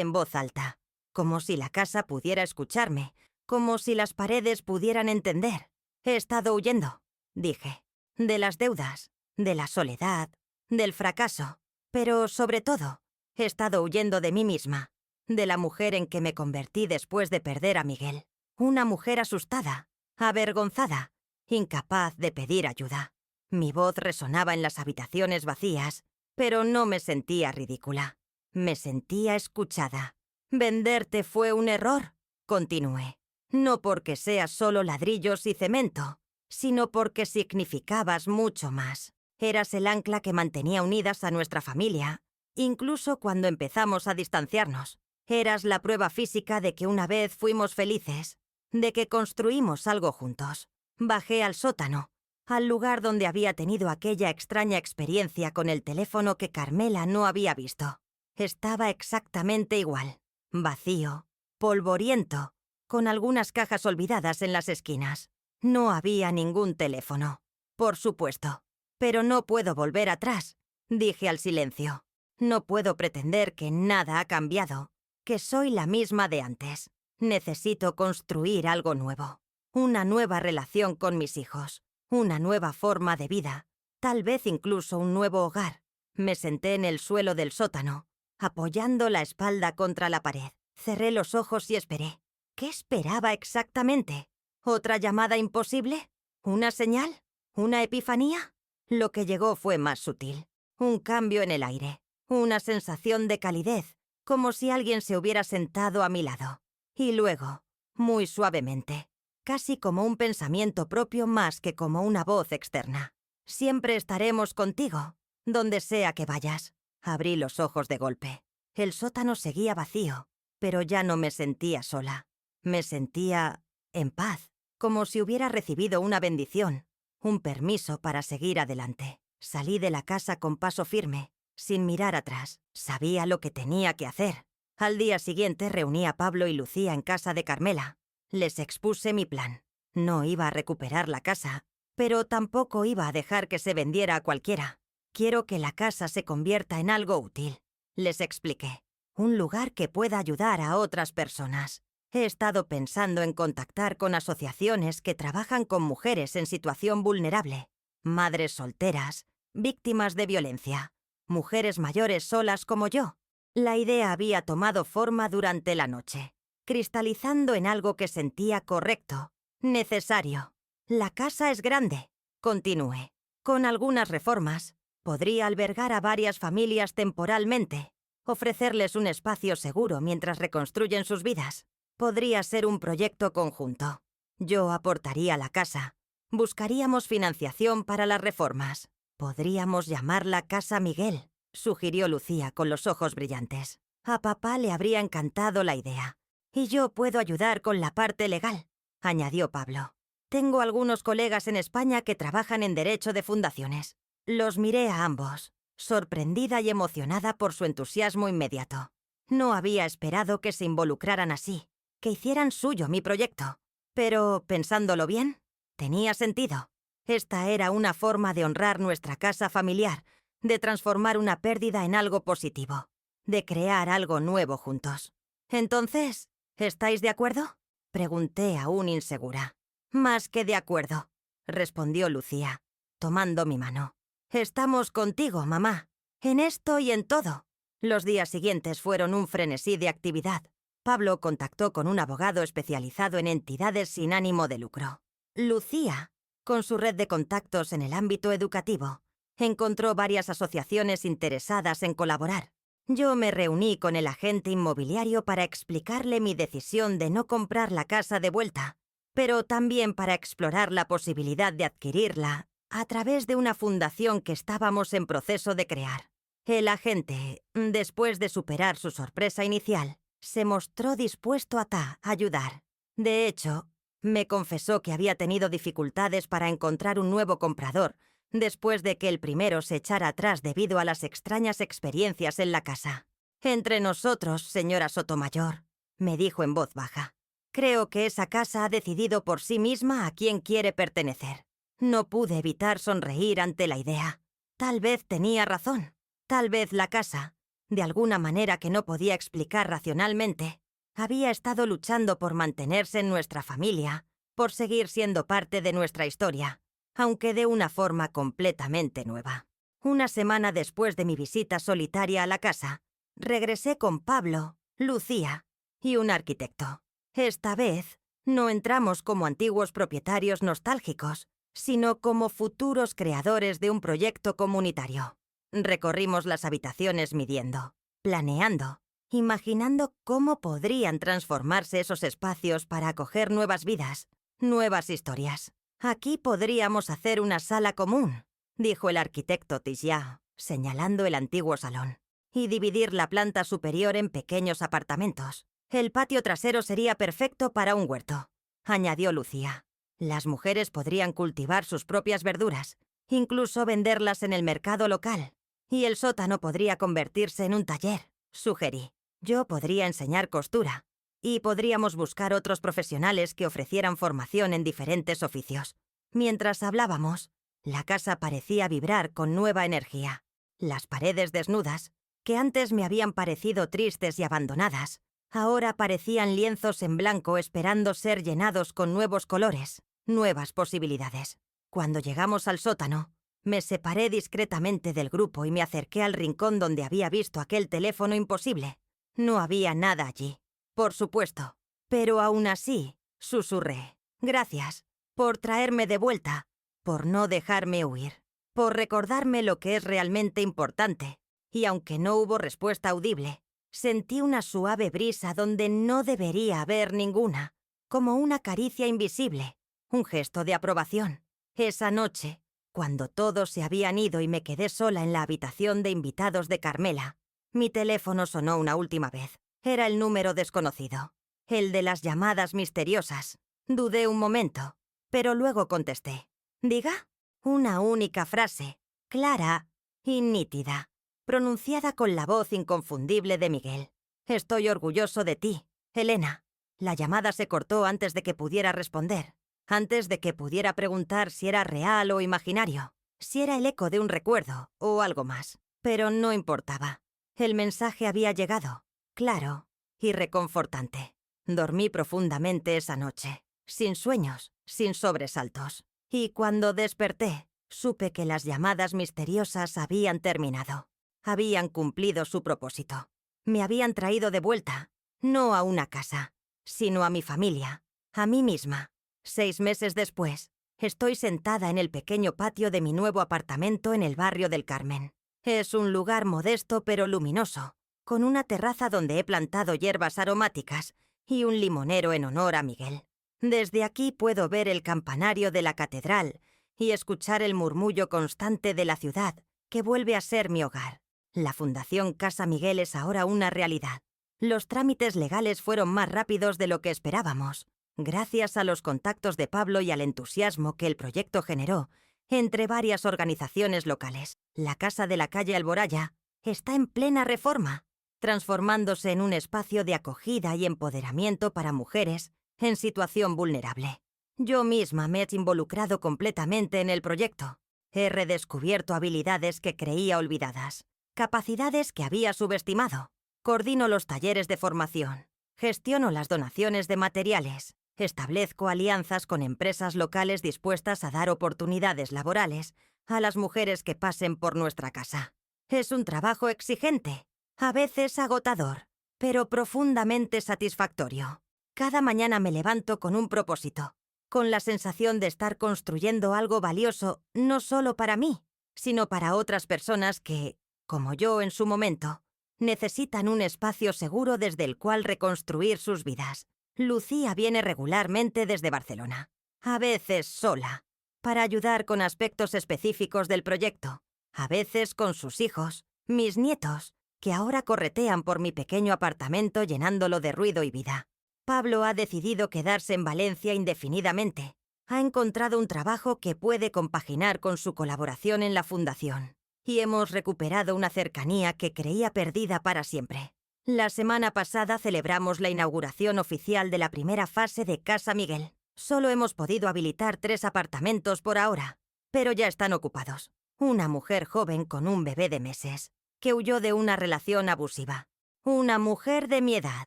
en voz alta, como si la casa pudiera escucharme, como si las paredes pudieran entender. «He estado huyendo», dije, «de las deudas, de la soledad, del fracaso, pero sobre todo, he estado huyendo de mí misma, de la mujer en que me convertí después de perder a Miguel. Una mujer asustada, avergonzada, incapaz de pedir ayuda». Mi voz resonaba en las habitaciones vacías, pero no me sentía ridícula. Me sentía escuchada. «Venderte fue un error», continué. «No porque seas solo ladrillos y cemento, sino porque significabas mucho más. Eras el ancla que mantenía unidas a nuestra familia, incluso cuando empezamos a distanciarnos. Eras la prueba física de que una vez fuimos felices, de que construimos algo juntos». Bajé al sótano, al lugar donde había tenido aquella extraña experiencia con el teléfono que Carmela no había visto. Estaba exactamente igual, vacío, polvoriento, con algunas cajas olvidadas en las esquinas. No había ningún teléfono, por supuesto. «Pero no puedo volver atrás», dije al silencio. «No puedo pretender que nada ha cambiado, que soy la misma de antes. Necesito construir algo nuevo, una nueva relación con mis hijos, una nueva forma de vida, tal vez incluso un nuevo hogar». Me senté en el suelo del sótano, apoyando la espalda contra la pared. Cerré los ojos y esperé. ¿Qué esperaba exactamente? ¿Otra llamada imposible? ¿Una señal? ¿Una epifanía? Lo que llegó fue más sutil. Un cambio en el aire, una sensación de calidez, como si alguien se hubiera sentado a mi lado. Y luego, muy suavemente, casi como un pensamiento propio más que como una voz externa: siempre estaremos contigo, donde sea que vayas. Abrí los ojos de golpe. El sótano seguía vacío, pero ya no me sentía sola. Me sentía en paz, como si hubiera recibido una bendición, un permiso para seguir adelante. Salí de la casa con paso firme, sin mirar atrás. Sabía lo que tenía que hacer. Al día siguiente reuní a Pablo y Lucía en casa de Carmela. Les expuse mi plan. No iba a recuperar la casa, pero tampoco iba a dejar que se vendiera a cualquiera. Quiero que la casa se convierta en algo útil, les expliqué. Un lugar que pueda ayudar a otras personas. He estado pensando en contactar con asociaciones que trabajan con mujeres en situación vulnerable, madres solteras, víctimas de violencia, mujeres mayores solas como yo. La idea había tomado forma durante la noche, cristalizando en algo que sentía correcto, necesario. La casa es grande, continué. Con algunas reformas, podría albergar a varias familias temporalmente, ofrecerles un espacio seguro mientras reconstruyen sus vidas. Podría ser un proyecto conjunto. Yo aportaría la casa. Buscaríamos financiación para las reformas. Podríamos llamarla Casa Miguel, sugirió Lucía con los ojos brillantes. A papá le habría encantado la idea. Y yo puedo ayudar con la parte legal, añadió Pablo. Tengo algunos colegas en España que trabajan en derecho de fundaciones. Los miré a ambos, sorprendida y emocionada por su entusiasmo inmediato. No había esperado que se involucraran así, que hicieran suyo mi proyecto. Pero, pensándolo bien, tenía sentido. Esta era una forma de honrar nuestra casa familiar, de transformar una pérdida en algo positivo, de crear algo nuevo juntos. Entonces, ¿estáis de acuerdo?, pregunté aún insegura. Más que de acuerdo, respondió Lucía, tomando mi mano. Estamos contigo, mamá, en esto y en todo. Los días siguientes fueron un frenesí de actividad. Pablo contactó con un abogado especializado en entidades sin ánimo de lucro. Lucía, con su red de contactos en el ámbito educativo, encontró varias asociaciones interesadas en colaborar. Yo me reuní con el agente inmobiliario para explicarle mi decisión de no comprar la casa de vuelta, pero también para explorar la posibilidad de adquirirla a través de una fundación que estábamos en proceso de crear. El agente, después de superar su sorpresa inicial, se mostró dispuesto a ayudar. De hecho, me confesó que había tenido dificultades para encontrar un nuevo comprador después de que el primero se echara atrás debido a las extrañas experiencias en la casa. Entre nosotros, señora Sotomayor, me dijo en voz baja, creo que esa casa ha decidido por sí misma a quién quiere pertenecer. No pude evitar sonreír ante la idea. Tal vez tenía razón. Tal vez la casa, de alguna manera que no podía explicar racionalmente, había estado luchando por mantenerse en nuestra familia, por seguir siendo parte de nuestra historia, aunque de una forma completamente nueva. Una semana después de mi visita solitaria a la casa, regresé con Pablo, Lucía y un arquitecto. Esta vez, no entramos como antiguos propietarios nostálgicos, sino como futuros creadores de un proyecto comunitario. Recorrimos las habitaciones midiendo, planeando, imaginando cómo podrían transformarse esos espacios para acoger nuevas vidas, nuevas historias. Aquí podríamos hacer una sala común, dijo el arquitecto Tisiao, señalando el antiguo salón, y dividir la planta superior en pequeños apartamentos. El patio trasero sería perfecto para un huerto, añadió Lucía. Las mujeres podrían cultivar sus propias verduras, incluso venderlas en el mercado local. Y el sótano podría convertirse en un taller, sugerí. Yo podría enseñar costura, y podríamos buscar otros profesionales que ofrecieran formación en diferentes oficios. Mientras hablábamos, la casa parecía vibrar con nueva energía. Las paredes desnudas, que antes me habían parecido tristes y abandonadas, ahora parecían lienzos en blanco esperando ser llenados con nuevos colores, nuevas posibilidades. Cuando llegamos al sótano, me separé discretamente del grupo y me acerqué al rincón donde había visto aquel teléfono imposible. No había nada allí, por supuesto, pero aún así, susurré. Gracias, por traerme de vuelta, por no dejarme huir, por recordarme lo que es realmente importante. Y aunque no hubo respuesta audible, Sentí una suave brisa donde no debería haber ninguna, como una caricia invisible, un gesto de aprobación. Esa noche, cuando todos se habían ido y me quedé sola en la habitación de invitados de Carmela, mi teléfono sonó una última vez. Era el número desconocido, el de las llamadas misteriosas. Dudé un momento, pero luego contesté. ¿Diga? Una única frase, clara y nítida, pronunciada con la voz inconfundible de Miguel. «Estoy orgulloso de ti, Elena». La llamada se cortó antes de que pudiera responder, antes de que pudiera preguntar si era real o imaginario, si era el eco de un recuerdo o algo más. Pero no importaba. El mensaje había llegado, claro y reconfortante. Dormí profundamente esa noche, sin sueños, sin sobresaltos. Y cuando desperté, supe que las llamadas misteriosas habían terminado. Habían cumplido su propósito. Me habían traído de vuelta, no a una casa, sino a mi familia, a mí misma. 6 meses después, estoy sentada en el pequeño patio de mi nuevo apartamento en el barrio del Carmen. Es un lugar modesto pero luminoso, con una terraza donde he plantado hierbas aromáticas y un limonero en honor a Miguel. Desde aquí puedo ver el campanario de la catedral y escuchar el murmullo constante de la ciudad, que vuelve a ser mi hogar. La Fundación Casa Miguel es ahora una realidad. Los trámites legales fueron más rápidos de lo que esperábamos, gracias a los contactos de Pablo y al entusiasmo que el proyecto generó entre varias organizaciones locales. La casa de la calle Alboraya está en plena reforma, transformándose en un espacio de acogida y empoderamiento para mujeres en situación vulnerable. Yo misma me he involucrado completamente en el proyecto. He redescubierto habilidades que creía olvidadas, capacidades que había subestimado. Coordino los talleres de formación, gestiono las donaciones de materiales, establezco alianzas con empresas locales dispuestas a dar oportunidades laborales a las mujeres que pasen por nuestra casa. Es un trabajo exigente, a veces agotador, pero profundamente satisfactorio. Cada mañana me levanto con un propósito, con la sensación de estar construyendo algo valioso no solo para mí, sino para otras personas que, como yo en su momento, necesitan un espacio seguro desde el cual reconstruir sus vidas. Lucía viene regularmente desde Barcelona, a veces sola, para ayudar con aspectos específicos del proyecto, a veces con sus hijos, mis nietos, que ahora corretean por mi pequeño apartamento llenándolo de ruido y vida. Pablo ha decidido quedarse en Valencia indefinidamente. Ha encontrado un trabajo que puede compaginar con su colaboración en la fundación. Y hemos recuperado una cercanía que creía perdida para siempre. La semana pasada celebramos la inauguración oficial de la primera fase de Casa Miguel. Solo hemos podido habilitar 3 apartamentos por ahora, pero ya están ocupados. Una mujer joven con un bebé de meses, que huyó de una relación abusiva. Una mujer de mi edad,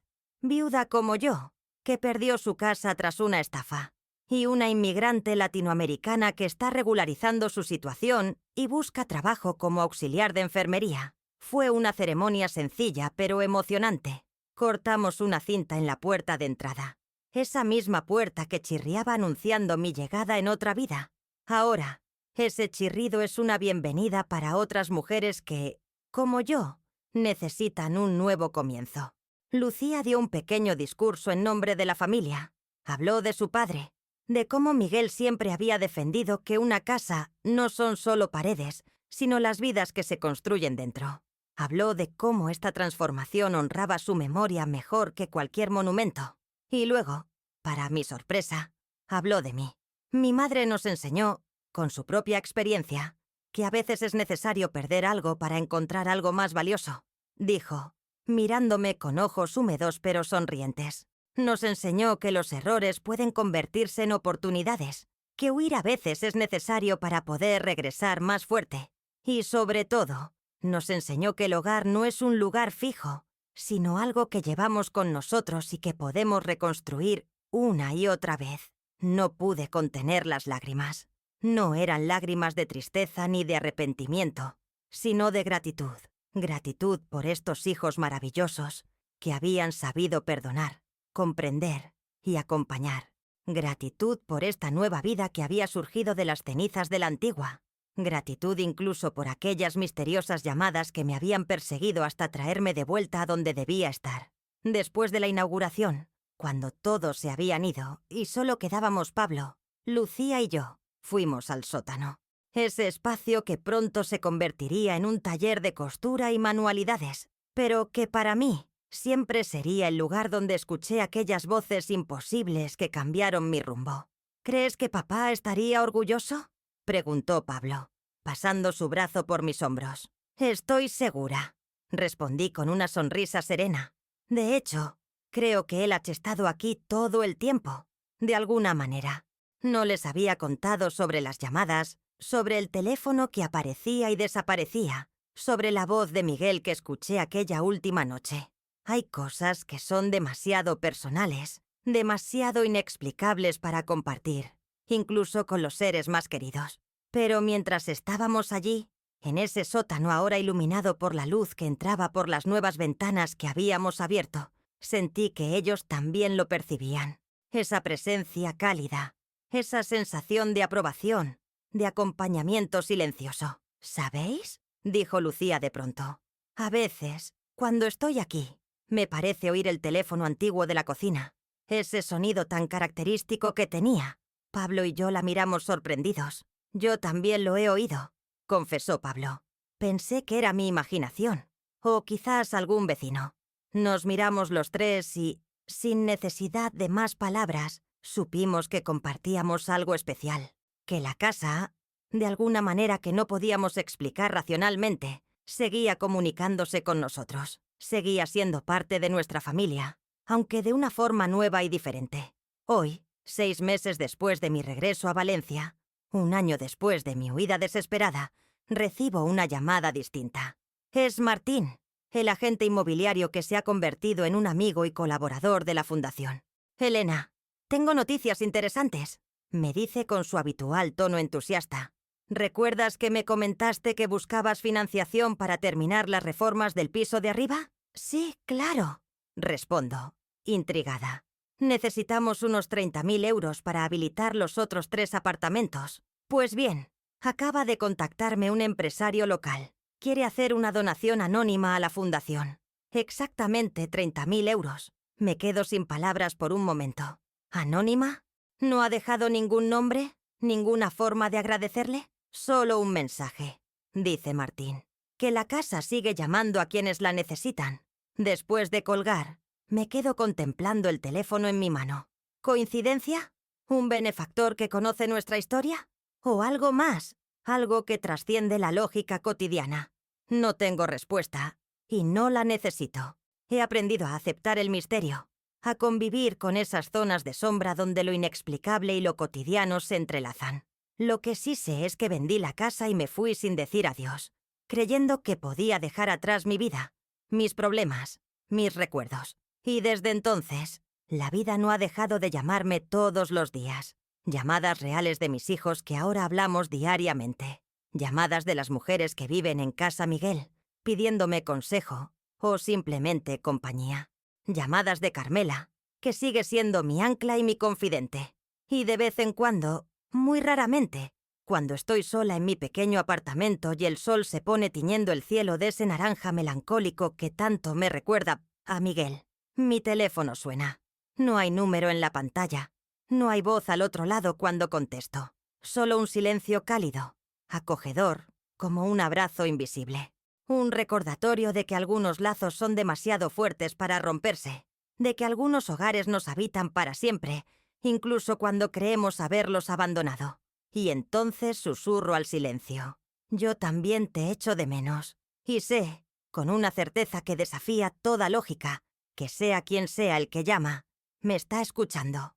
viuda como yo, que perdió su casa tras una estafa. Y una inmigrante latinoamericana que está regularizando su situación y busca trabajo como auxiliar de enfermería. Fue una ceremonia sencilla pero emocionante. Cortamos una cinta en la puerta de entrada. Esa misma puerta que chirriaba anunciando mi llegada en otra vida. Ahora, ese chirrido es una bienvenida para otras mujeres que, como yo, necesitan un nuevo comienzo. Lucía dio un pequeño discurso en nombre de la familia. Habló de su padre, de cómo Miguel siempre había defendido que una casa no son solo paredes, sino las vidas que se construyen dentro. Habló de cómo esta transformación honraba su memoria mejor que cualquier monumento. Y luego, para mi sorpresa, habló de mí. Mi madre nos enseñó, con su propia experiencia, que a veces es necesario perder algo para encontrar algo más valioso, dijo, mirándome con ojos húmedos pero sonrientes. Nos enseñó que los errores pueden convertirse en oportunidades, que huir a veces es necesario para poder regresar más fuerte. Y sobre todo, nos enseñó que el hogar no es un lugar fijo, sino algo que llevamos con nosotros y que podemos reconstruir una y otra vez. No pude contener las lágrimas. No eran lágrimas de tristeza ni de arrepentimiento, sino de gratitud. Gratitud por estos hijos maravillosos que habían sabido perdonar, comprender y acompañar. Gratitud por esta nueva vida que había surgido de las cenizas de la antigua. Gratitud incluso por aquellas misteriosas llamadas que me habían perseguido hasta traerme de vuelta a donde debía estar. Después de la inauguración, cuando todos se habían ido y solo quedábamos Pablo, Lucía y yo, fuimos al sótano. Ese espacio que pronto se convertiría en un taller de costura y manualidades, pero que para mí siempre sería el lugar donde escuché aquellas voces imposibles que cambiaron mi rumbo. ¿Crees que papá estaría orgulloso?, preguntó Pablo, pasando su brazo por mis hombros. Estoy segura, respondí con una sonrisa serena. De hecho, creo que él ha estado aquí todo el tiempo, de alguna manera. No les había contado sobre las llamadas, sobre el teléfono que aparecía y desaparecía, sobre la voz de Miguel que escuché aquella última noche. Hay cosas que son demasiado personales, demasiado inexplicables para compartir, incluso con los seres más queridos. Pero mientras estábamos allí, en ese sótano ahora iluminado por la luz que entraba por las nuevas ventanas que habíamos abierto, sentí que ellos también lo percibían. Esa presencia cálida, esa sensación de aprobación, de acompañamiento silencioso. ¿Sabéis?, dijo Lucía de pronto. A veces, cuando estoy aquí, me parece oír el teléfono antiguo de la cocina, ese sonido tan característico que tenía. Pablo y yo la miramos sorprendidos. Yo también lo he oído, confesó Pablo. Pensé que era mi imaginación, o quizás algún vecino. Nos miramos los tres y, sin necesidad de más palabras, supimos que compartíamos algo especial, que la casa, de alguna manera que no podíamos explicar racionalmente, seguía comunicándose con nosotros, seguía siendo parte de nuestra familia, aunque de una forma nueva y diferente. Hoy, 6 meses después de mi regreso a Valencia, un año después de mi huida desesperada, recibo una llamada distinta. Es Martín, el agente inmobiliario que se ha convertido en un amigo y colaborador de la fundación. Elena, tengo noticias interesantes, me dice con su habitual tono entusiasta. ¿Recuerdas que me comentaste que buscabas financiación para terminar las reformas del piso de arriba? Sí, claro, respondo, intrigada. Necesitamos unos 30.000 euros para habilitar los otros 3 apartamentos. Pues bien, acaba de contactarme un empresario local. Quiere hacer una donación anónima a la fundación. Exactamente 30.000 euros. Me quedo sin palabras por un momento. ¿Anónima? ¿No ha dejado ningún nombre? ¿Ninguna forma de agradecerle? Solo un mensaje, dice Martín. Que la casa sigue llamando a quienes la necesitan. Después de colgar, me quedo contemplando el teléfono en mi mano. ¿Coincidencia? ¿Un benefactor que conoce nuestra historia? ¿O algo más? Algo que trasciende la lógica cotidiana. No tengo respuesta, y no la necesito. He aprendido a aceptar el misterio, a convivir con esas zonas de sombra donde lo inexplicable y lo cotidiano se entrelazan. Lo que sí sé es que vendí la casa y me fui sin decir adiós, creyendo que podía dejar atrás mi vida, mis problemas, mis recuerdos. Y desde entonces, la vida no ha dejado de llamarme todos los días. Llamadas reales de mis hijos que ahora hablamos diariamente. Llamadas de las mujeres que viven en Casa Miguel, pidiéndome consejo o simplemente compañía. Llamadas de Carmela, que sigue siendo mi ancla y mi confidente. Y de vez en cuando, muy raramente, cuando estoy sola en mi pequeño apartamento y el sol se pone tiñendo el cielo de ese naranja melancólico que tanto me recuerda a Miguel, mi teléfono suena. No hay número en la pantalla. No hay voz al otro lado cuando contesto. Solo un silencio cálido, acogedor, como un abrazo invisible. Un recordatorio de que algunos lazos son demasiado fuertes para romperse, de que algunos hogares nos habitan para siempre, incluso cuando creemos haberlos abandonado. Y entonces susurro al silencio. Yo también te echo de menos. Y sé, con una certeza que desafía toda lógica, que sea quien sea el que llama, me está escuchando.